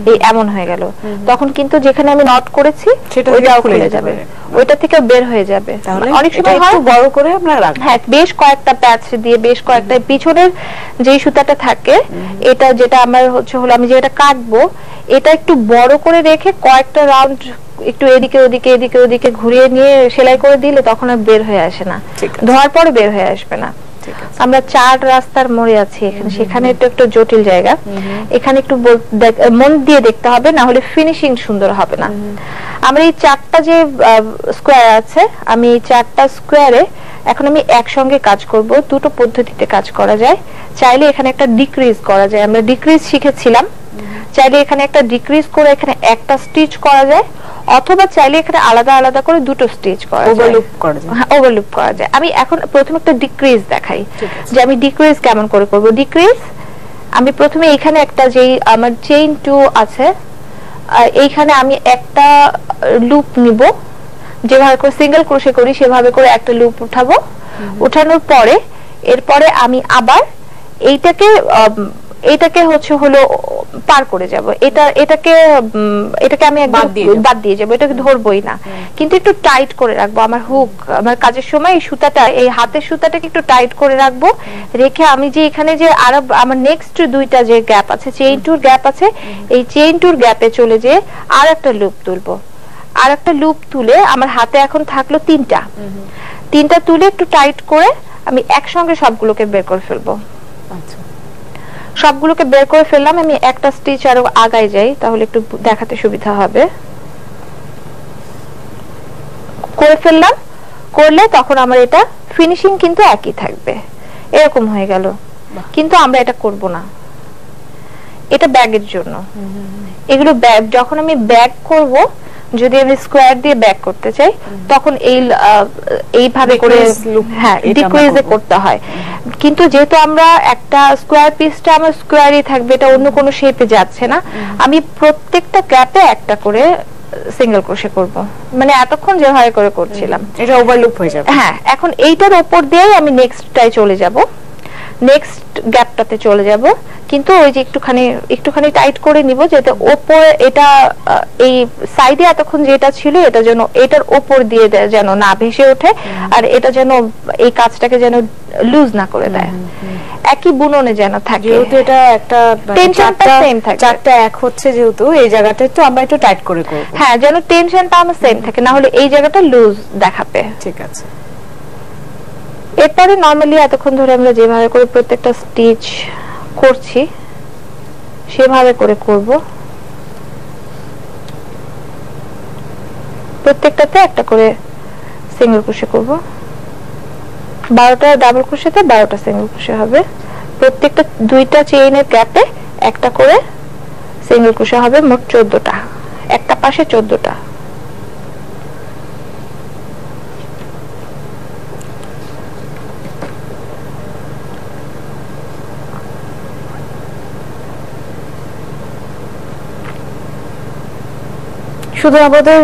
S2: এই এমন হয়ে গেল, তখন কিন্তু যেখানে আমি নট করেছি ওইটাও খুলে যাবে, ওইটা থেকে বের হয়ে যাবে। অনেক সময় হয়
S1: বড় করে আমরা রাখবো,
S2: হ্যাঁ, বেশ কয়েকটা প্যাচ দিয়ে বেশ কয়েকটা পিছনের যে সুতাটা থাকে এটা যেটা আমার হলো আমি যেটা কাটবো এটা একটু বড় করে রেখে কয়েকটা রাউন্ড একটু এদিকে ওদিকে এদিকে ওদিকে ঘুরিয়ে নিয়ে সেলাই করে দিলে তখন আর বের হয়ে আসে না, ধোয়ার পরে বের হয়ে আসবে না। আমরা 4 রাস্তার মোড়ে আছি এখানে, সেখানে একটু জটিল জায়গা, এখানে একটু মন দিয়ে দেখতে হবে, না হলে ফিনিশিং সুন্দর হবে না। আমরা এই 4টা যে স্কোয়ার আছে, আমি এই 4টা স্কোয়ারে এখন আমি একসঙ্গে কাজ করব। দুটো পদ্ধতিতে কাজ করা যায়, চাইলে এখানে একটা ডিক্রিজ করা যায়, আমরা ডিক্রিজ শিখেছিলাম, চাইলে এখানে একটা ডিক্রিজ করে এখানে একটা স্টিচ করা যায়, অথবা চাইলে এখানে আলাদা আলাদা করে দুটো স্টিচ করা যায়, ওভারলুপ করা যায়। আমি এখন প্রথমে একটা ডিক্রিজ দেখাই যে আমি ডিক্রিজ কেমন করে করব। ডিক্রিজ আমি প্রথমে এখানে একটা যেই আমার চেইন 2 আছে এইখানে আমি একটা লুপ নিব, যেভাবে করে সিঙ্গেল ক্রোশে করি সেভাবে করে একটা লুপ উঠাবো। উঠানোর পরে এরপরে আমি আবার এইটাকে হলো পার করে যাব, এটাকে আমি একদম বাদ দিয়ে যাব, এটাকে ধরবই না, কিন্তু একটু টাইট করে রাখবো। আমার হুক আমার কাজের সময় এই সুতাটা, এই হাতের সুতাটাকে একটু টাইট করে রাখবো, রেখে আমি যে এখানে যে আরো আমার নেক্সট 2টা যে গ্যাপ আছে, চেইন 2 গ্যাপ আছে, এই চেইন 2 গ্যাপে চলে যেয়ে আর একটা লুপ তুলবো। আর একটা লুপ তুলে আমার হাতে এখন থাকলো 3টা তুলে একটু টাইট করে আমি একসঙ্গে সবগুলোকে বের করে ফেলবো। সবগুলোকে বের করে ফেললাম, আমি একটা স্টিচ আরো আগায় যাই তাহলে একটু দেখাতে সুবিধা হবে। করে ফেললাম, করলে তখন আমার এটা ফিনিশিং কিন্তু একই থাকবে, এরকম হয়ে গেল। কিন্তু আমরা এটা করব না, এটা ব্যাগের জন্য। এগুলো ব্যাগ যখন আমি ব্যাগ করব, যদি আমি স্কোয়ার দিয়ে ব্যাক করতে চাই তখন এইভাবে করে হ্যাঁ ডিক্রিজে করতে হয়। কিন্তু যেহেতু আমরা একটা স্কোয়ার পিসটা আমার স্কোয়ারই থাকবে, এটা অন্য কোনো শেপে যাচ্ছে না, আমি প্রত্যেকটা গ্যাপে একটা করে সিঙ্গেল ক্রোশে করব, মানে এতক্ষণ যেভাবে করে করছিলাম
S1: এটা ওভারলুপ হয়ে যাবে।
S2: হ্যাঁ, এখন এইটার উপর দিয়েই আমি নেক্সটটায় চলে যাব, নেক্সট গ্যাপটাতে চলে যাব, কিন্তু ওই যে একটুখানি টাইট করে নিব যাতে উপরে এটা এই সাইডে এতক্ষণ যেটা ছিল এটা যেন এটার উপর দিয়ে যেন না ভেসে ওঠে, আর এটা যেন এই কাজটাকে যেন লুজ না করে দেয়, একই বুননে যেন থাকে।
S1: যেহেতু এটা একটা
S2: টেনশনটা সেম থাকে,
S1: 4টা এক হচ্ছে যেহেতু এই জায়গাটা একটু আমরা একটু টাইট করে করব।
S2: হ্যাঁ, যেন টেনশনটা আমার সেম থাকে, না হলে এই জায়গাটা লুজ দেখাবে।
S1: ঠিক আছে।
S2: এরপরে নরমালি এতক্ষণ ধরে আমরা যেভাবে করে প্রত্যেকটা স্টিচ করছি সেভাবে করে করব, প্রত্যেকটাতে একটা করে সিঙ্গেল ক্রোশে করব। 12টা ডাবল ক্রোশেতে 12টা সিঙ্গেল ক্রোশে হবে, প্রত্যেকটা 2টা চেইনের গ্যাপে একটা করে সিঙ্গেল ক্রোশে হবে, মোট 14টা, একটা পাশে 14টা।
S1: শুধু আমাদের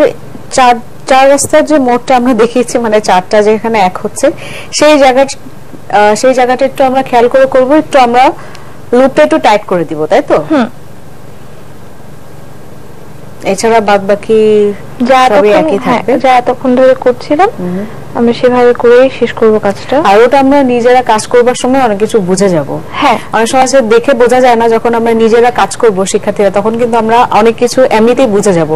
S1: চার রাস্তার যে মোড়টা আমরা দেখিয়েছি, মানে চারটা যেখানে এক হচ্ছে, সেই জায়গাটা একটু আমরা খেয়াল করে করব, একটু আমরা লুপটা একটু টাইট করে দিব, তাই তো? এছাড়া বাদ বাকি সবই একই থাকবে,
S2: যা এতক্ষণ ধরে করছিলাম আমরা সেভাবে করেই শেষ করব কাজটা।
S1: আর ওটা আমরা নিজেরা কাজ করবার সময় অনেক কিছু বুঝে যাব।
S2: হ্যাঁ,
S1: অনেক সময় দেখে বোঝা যায় না, যখন আমরা নিজেরা কাজ করব শিক্ষার্থীরা, তখন কিন্তু আমরা অনেক কিছু এমনিতেই বুঝে যাব।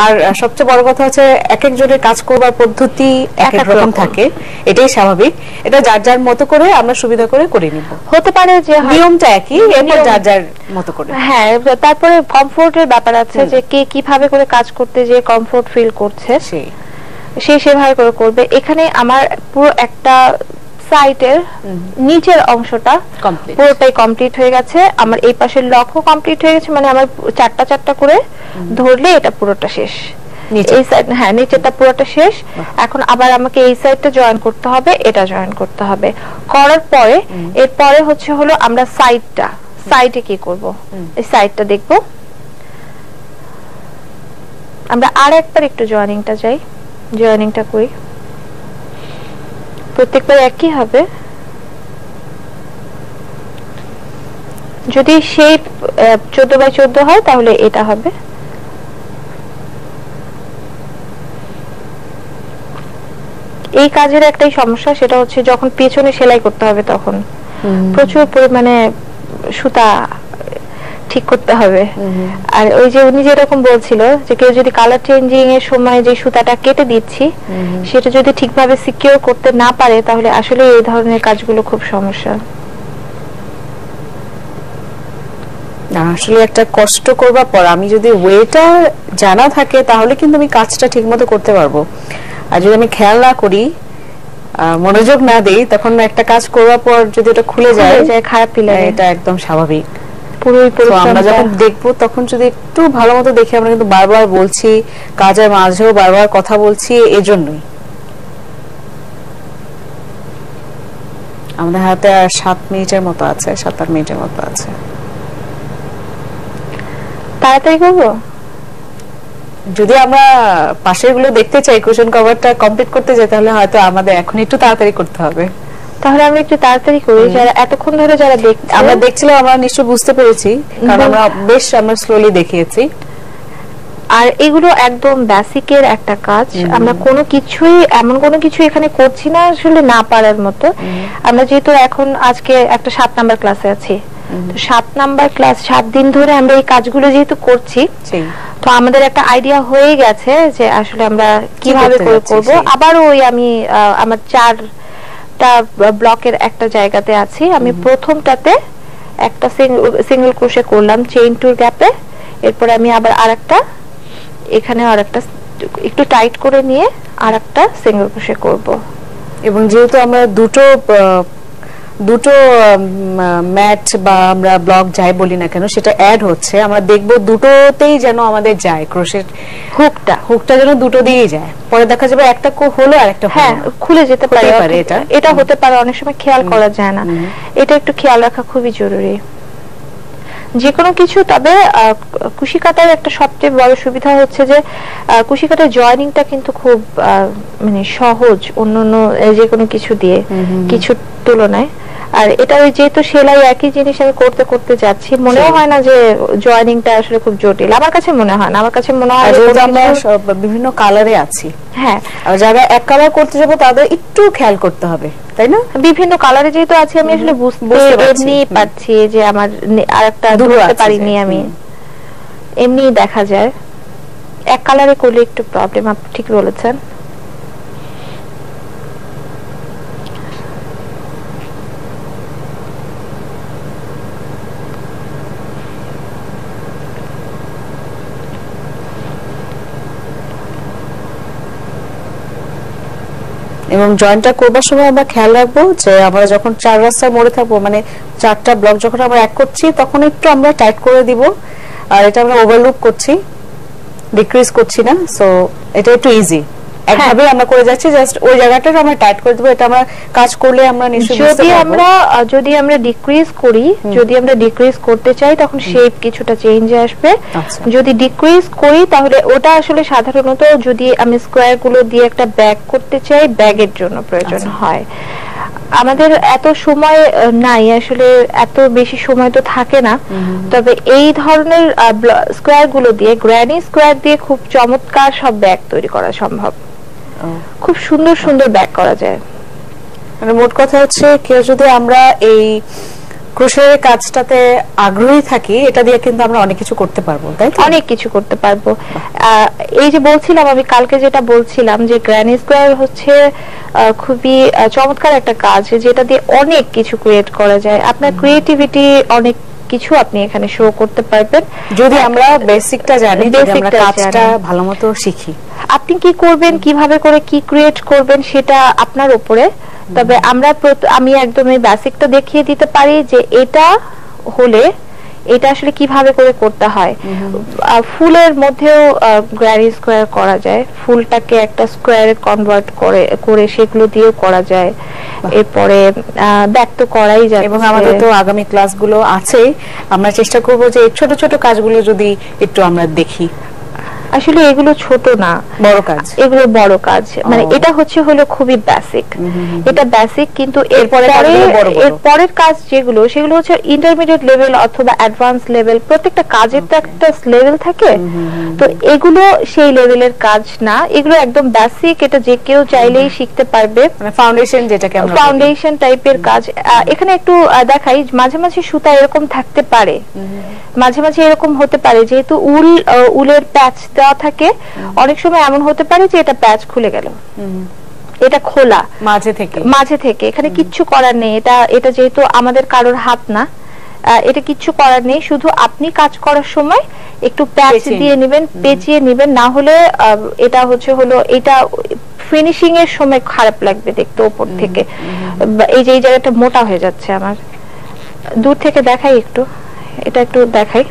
S1: আর সবচেয়ে বড় কথা হচ্ছে এক একজনের কাজ করবার পদ্ধতি এক এক রকম থাকে, এটাই স্বাভাবিক। এটা যার যার মতো করে আমরা সুবিধা করে নিব।
S2: হতে পারে যে
S1: নিয়মটা একই, এরপর যার যার মতো করে।
S2: হ্যাঁ, তারপরে কমফোর্টের ব্যাপার আছে, যে কে কিভাবে করে কাজ করতে যে কমফোর্ট ফিল করছে সে সেভাবে করে করবে। এখানে আমার পুরো একটা সাইটের নিচের অংশটা পুরোটাই কমপ্লিট হয়ে গেছে, আমার এই পাশের লকও কমপ্লিট হয়ে গেছে, মানে আমার চারটা করে ধরলে এটা পুরোটা শেষ। এই সাইড, হ্যাঁ, নিচেরটা পুরোটা শেষ। এখন আবার আমাকে এই সাইডটা জয়েন করতে হবে, এটা জয়েন করতে হবে। করার পরে এরপরে হলো আমরা সাইডে কি করব, এই সাইডটা দেখব। আমরা আর একবার একটু জয়েনিংটা যাই, জয়েনিংটা করি। প্রত্যেকবার একই হবে। যদি শেপ 14x14 হয় তাহলে এটা হবে। এই কাজের একটাই সমস্যা, সেটা হচ্ছে যখন পেছনে সেলাই করতে হবে তখন প্রচুর পরিমাণে সুতা ঠিক করতে হবে। আর ওই যে উনি যেরকম বলছিল যে কেউ যদি কালার চেঞ্জিং এর সময় যে সুতাটা কেটে দিচ্ছি সেটা যদি ঠিকভাবে সিকিউর করতে না পারে, তাহলে আসলে এই ধরনের কাজগুলো খুব সমস্যা।
S1: আসলে একটা কষ্ট করবার পর আমি যদি ওয়েটা জানা থাকে তাহলে কিন্তু আমি কাজটা ঠিকমতো করতে পারবো। আর যদি আমি খেয়াল না করি, মনোযোগ না দেই, তখন একটা কাজ করবার পর যদি এটা খুলে যায়
S2: খারাপ লাগে,
S1: এটা একদম স্বাভাবিক।
S2: আমরা
S1: যখন দেখবো তখন যদি একটু ভালো মতো দেখে, আমরা কিন্তু বারবার বলছি, কাজের মাঝেও বারবার কথা বলছি, এজন্যই। আমাদের হাতে আর 7 মিনিটের মতো আছে, 7-8 মিনিটের মতো আছে।
S2: তাড়াতাড়ি করবো।
S1: যদি আমরা পাশের গুলো দেখতে চাই, কোশ্চেন কভারটা কমপ্লিট করতে চাই, তাহলে হয়তো আমাদের এখন একটু তাড়াতাড়ি করতে হবে।
S2: তাহলে আমরা একটু তাড়াতাড়ি করি। যারা এতক্ষণ ধরে
S1: আমরা দেখছিলাম, আমরা নিশ্চয় বুঝতে পেরেছি, কারণ আমরা আমরা স্লোলি দেখিয়েছি।
S2: আর এগুলো একদম বেসিকের একটা কাজ। আমরা এমন কোনো কিছু এখানে করছি না আসলে না পারার মতো। আমরা যেহেতু এখন আজকে একটা 7 নাম্বার ক্লাসে আছি, তো 7 নাম্বার ক্লাস 7 দিন ধরে আমরা এই কাজগুলো যেহেতু করছি, তো আমাদের একটা আইডিয়া হয়ে গেছে যে আসলে আমরা কিভাবে করব। আবার ওই আমি আমার 4টা ব্লকের একটা জায়গাতে আছি। আমি প্রথমটাতে একটা সিঙ্গেল ক্রোশে করলাম চেইন টুর গ্যাপে, এরপর আমি আবার আরেকটা এখানে আরেকটা একটু টাইট করে নিয়ে আরেকটা সিঙ্গেল ক্রোশে করব।
S1: এবং যেহেতু আমরা দুটো ম্যাট বা আমরা ব্লক যাই বলি না কেন, সেটা অ্যাড হচ্ছে, আমরা দেখব দুটোতেই যেন আমাদের যায় ক্রোশের হুকটা যেন দুটো দিয়েই যায়। পরে দেখা যাবে একটা হলো আর একটা
S2: খুলে যেতে পারে। এটা হতে পারে, অনেক সময় খেয়াল করা যায় না। এটা একটু খেয়াল রাখা খুবই জরুরি যে কোনো কিছু। তবে কুশি কাটার একটা সবচেয়ে বড় সুবিধা হচ্ছে যে কুশি কাটার জয়েনিংটা কিন্তু খুব মানে সহজ অন্যান্য যে কোনো কিছু দিয়ে কিছুর তুলনায়। আর এটা ওই যেহেতু সেলাই একই জিনিস আমি করতে করতে যাচ্ছি, মনেও হয় না যে জয়েনিংটা আসলে খুব জটিল। আমার কাছে মনে হয় না, আমার কাছে মনে হয়
S1: আমরা বিভিন্ন কালারে আছি।
S2: হ্যাঁ,
S1: যারা এক কালার করতে যাবো তাদের একটু খেয়াল করতে হবে, তাই না?
S2: বিভিন্ন কালারে যেহেতু আছি আমি আসলে বুঝতে এমনি পারছি যে আমার আরেকটা ধরতে পারিনি, আমি এমনি দেখা যায়। এক কালারে করলে একটু প্রবলেম, আপনি ঠিক বলেছেন।
S1: এবং জয়েন্টটা করবার সময় আমরা খেয়াল রাখবো যে আমরা যখন 4 রাস্তার মোড়ে থাকবো, মানে 4টা ব্লক যখন আমরা এক করছি, তখন একটু আমরা টাইট করে দিব। আর এটা আমরা ওভারলুপ করছি, ডিক্রিজ করছি না, সো এটা একটু ইজি। একভাবে আমরা করে যাচ্ছি, জাস্ট ওই জায়গাটা আমরা টাইট করে দেবো। এটা আমরা কাজ করলে আমরা নিশ্চয়ই বুঝতে পারবো।
S2: যদি আমরা ডিক্রিজ করি, যদি আমরা ডিক্রিজ করতে চাই তখন শেপ কিছুটা চেঞ্জ আসবে। যদি ডিক্রিজ করি তাহলে ওটা আসলে সাধারণত যদি আমি স্কোয়ার গুলো দিয়ে একটা ব্যাগ করতে চাই, ব্যাগের জন্য প্রয়োজন হয়। আমাদের এত সময় নাই আসলে, এত বেশি সময় তো থাকে না। তবে এই ধরনের স্কোয়ার গুলো দিয়ে, গ্র্যানি স্কোয়ার দিয়ে খুব চমৎকার সব ব্যাগ তৈরি করা সম্ভব। খুব সুন্দর সুন্দর ব্যাগ করা যায়।
S1: মানে মোট কথা হচ্ছে কেউ যদি আমরা এই ক্রোশের কাজটাতে আগ্রহী থাকি, এটা দিয়ে কিন্তু আমরা অনেক কিছু করতে পারবো, তাই তো?
S2: অনেক কিছু করতে পারবো। এই যে বলছিলাম আমি কালকে, যেটা বলছিলাম যে গ্র্যানি স্কোয়ার হচ্ছে খুবই চমৎকার একটা কাজ, যেটা দিয়ে অনেক কিছু ক্রিয়েট করা যায়। আপনার ক্রিয়েটিভিটি অনেক কিছু আপনি এখানে শো করতে পারবেন
S1: যদি আমরা বেসিকটা জানি, যদি আমরা কাজটা ভালোমতো শিখি।
S2: আপনি কি করবেন, কিভাবে করে কি ক্রিয়েট করবেন সেটা আপনার উপরে। তবে আমি একদম এই বেসিকটা দেখিয়ে দিতে পারি যে এটা হলে এটা আসলে কিভাবে করে করতে হয়। ফুলের মধ্যেও গ্র্যানি স্কোয়ার করা যায়, ফুলটাকে একটা স্কোয়ারে কনভার্ট করে সেগুলো দিয়েও করা যায়। এরপরে ব্যাক তো করাই যায়,
S1: এবং আমাদের তো আগামী ক্লাসগুলো আছে, আমরা চেষ্টা করব যে ছোট ছোট কাজগুলো যদি একটু আমরা দেখি।
S2: আসলে এগুলো ছোট না,
S1: বড় কাজ,
S2: এগুলো বড় কাজ। মানে এটা হচ্ছে খুবই বেসিক, এটা বেসিক, কিন্তু এরপরের কাজ যেগুলো সেগুলো হচ্ছে ইন্টারমিডিয়েট লেভেল অথবা অ্যাডভান্স লেভেল। প্রত্যেকটা কাজের তো একটা লেভেল থাকে, তো এগুলো সেই লেভেলের কাজ না, এগুলো একদম বেসিক, এটা যে কেউ চাইলেই শিখতে পারবে।
S1: মানে ফাউন্ডেশন, যেটাকে আমরা
S2: ফাউন্ডেশন টাইপের কাজ। এখানে একটু দেখাই, মাঝে মাঝে সুতা এরকম থাকতে পারে, মাঝে মাঝে এরকম হতে পারে, যেহেতু উলের প্যাচ দেওয়া থাকে, অনেক সময় এমন হতে পারে যে এটা প্যাচ খুলে গেল, এটা খোলা মাঝে থেকে। এখানে কিচ্ছু করার নেই, এটা যেহেতু আমাদের কারোর হাত না, এটা কিচ্ছু করার নেই। শুধু আপনি কাজ করার সময় একটু প্যাচ দিয়ে নেবেন, পেঁচিয়ে নেবেন, না হলে এটা এটা ফিনিশিং এর সময় খারাপ লাগবে দেখতে উপর থেকে। এই যে এই জায়গাটা মোটা হয়ে যাচ্ছে আমার, দূর থেকে দেখাই একটু, এটা একটু দেখাই,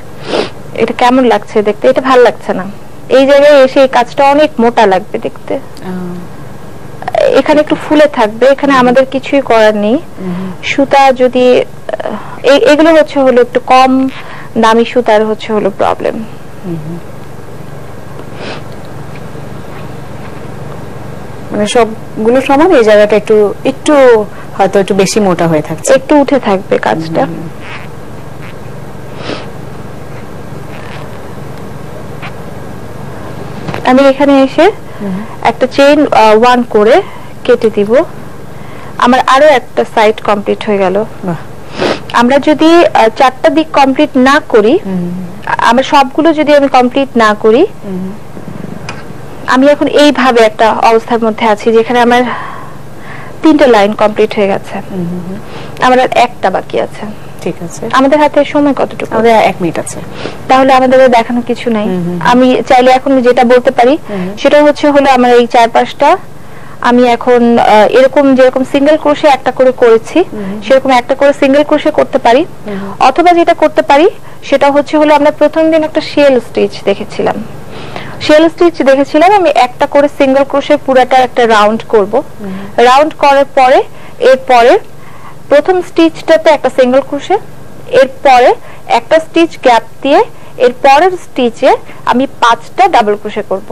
S2: এটা কেমন লাগছে দেখতে, এটা ভালো লাগছে না। এই জায়গায় এসে এই কাজটা অনেক মোটা লাগবে দেখতে, এখানে একটু ফুলে থাকবে, এখানে আমাদের কিছুই করার নেই। সুতা যদি এগুলো হলো একটু কম দামি সুতার প্রবলেম।
S1: মানে সবগুলো সমান, এই জায়গাটা একটু একটু হয়তো একটু বেশি মোটা হয়ে থাকছে,
S2: একটু উঠে থাকবে কাজটা। আমি এখানে এসে একটা চেইন 1 করে কেটে দিব, আমার আরো একটা সাইড কমপ্লিট হয়ে গেল। আমরা যদি 4টা দিক কমপ্লিট না করি, আমরা সবগুলো যদি আমি কমপ্লিট না করি, আমি এখন এইভাবে একটা অবস্থার মধ্যে আছি যেখানে আমার 3টা লাইন কমপ্লিট হয়ে গেছে, আমার আর একটা বাকি আছে।
S1: ঠিক আছে,
S2: আমাদের হাতে সময় কতটুকু?
S1: আমাদের 1 মিনিট আছে,
S2: তাহলে আমাদের দেখানো কিছু নাই। আমি চাইলে এখন যেটা বলতে পারি সেটা হলো আমার এই 4-5টা আমি এখন এরকম যেরকম সিঙ্গেল ক্রোশে একটা করে করেছি, সেরকম একটা করে সিঙ্গেল ক্রোশে করতে পারি। অথবা যেটা করতে পারি সেটা হলো আমরা প্রথম দিন একটা শেল স্টিচ দেখেছিলাম, আমি একটা করে সিঙ্গেল ক্রোশে পুরাটা একটা রাউন্ড করব। রাউন্ড করার পরে এরপরে প্রথম স্টিচটাতে একটা সিঙ্গেল ক্রোশে, এরপরে একটা স্টিচ গ্যাপ দিয়ে এর পরের স্টিচে আমি 5টা ডাবল ক্রোশে করব,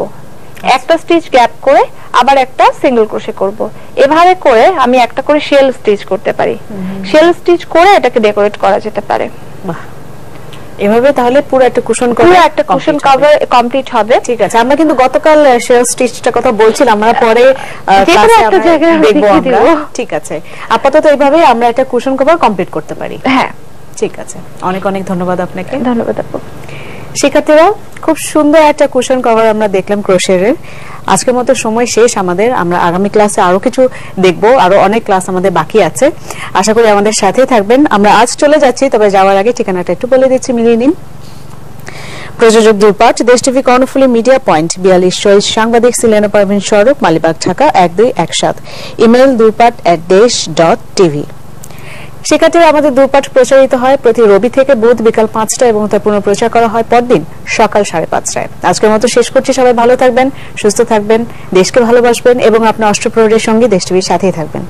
S2: একটা স্টিচ গ্যাপ করে আবার একটা সিঙ্গেল ক্রোশে করব। এভাবে করে আমি একটা করে শেল স্টিচ করতে পারি, শেল স্টিচ করে এটাকে ডেকোরেট করা যেতে পারে।
S1: বাহ, এভাবে তাহলে পুরো একটা কুশন
S2: কভার কমপ্লিট হবে।
S1: ঠিক আছে, আমরা কিন্তু গতকাল শেল স্টিচটা কথা বলছিলাম, আমরা পরে ক্লাসে আমরা দেখব আমরা। ঠিক আছে, আপাতত এইভাবে আমরা একটা কুশন কভার কমপ্লিট করতে পারি।
S2: হ্যাঁ,
S1: ঠিক আছে, অনেক অনেক ধন্যবাদ আপনাকে।
S2: ধন্যবাদ আপু।
S1: শিক্ষার্থীরা, খুব সুন্দর একটা কুশন কভার আমরা দেখলাম ক্রোশের। আজকের মতো সময় শেষ আমাদের, আমরা আগামী ক্লাসে আরো কিছু দেখব, আরো অনেক ক্লাস আমাদের বাকি আছে, আশা করি আমাদের সাথেই থাকবেন। আমরা আজ চলে যাচ্ছি, তবে যাওয়ার আগে ঠিকানাটা একটু বলে দিচ্ছি, মিলিয়ে নিন। প্রযোজক দূরপাঠ, দেশ টিভি কর্ণফুলী মিডিয়া পয়েন্ট, 42 শহীদ সাংবাদিক সিলেনা পারভিন সড়ক, মালিবাগ, ঢাকা 1217। Email durpat@desh.tv। শিক্ষার্থীরা আমাদের দুপাঠ প্রচারিত হয় প্রতি রবি থেকে বুধ বিকাল 5টায় এবং তার পুনঃপ্রচার করা হয় পরদিন সকাল 5:30টায়। আজকের মতো শেষ করছি। সবাই ভালো থাকবেন, সুস্থ থাকবেন, দেশকে ভালোবাসবেন এবং আপনার অষ্টপ্রহরের সঙ্গে দেশ টিভির সাথেই থাকবেন।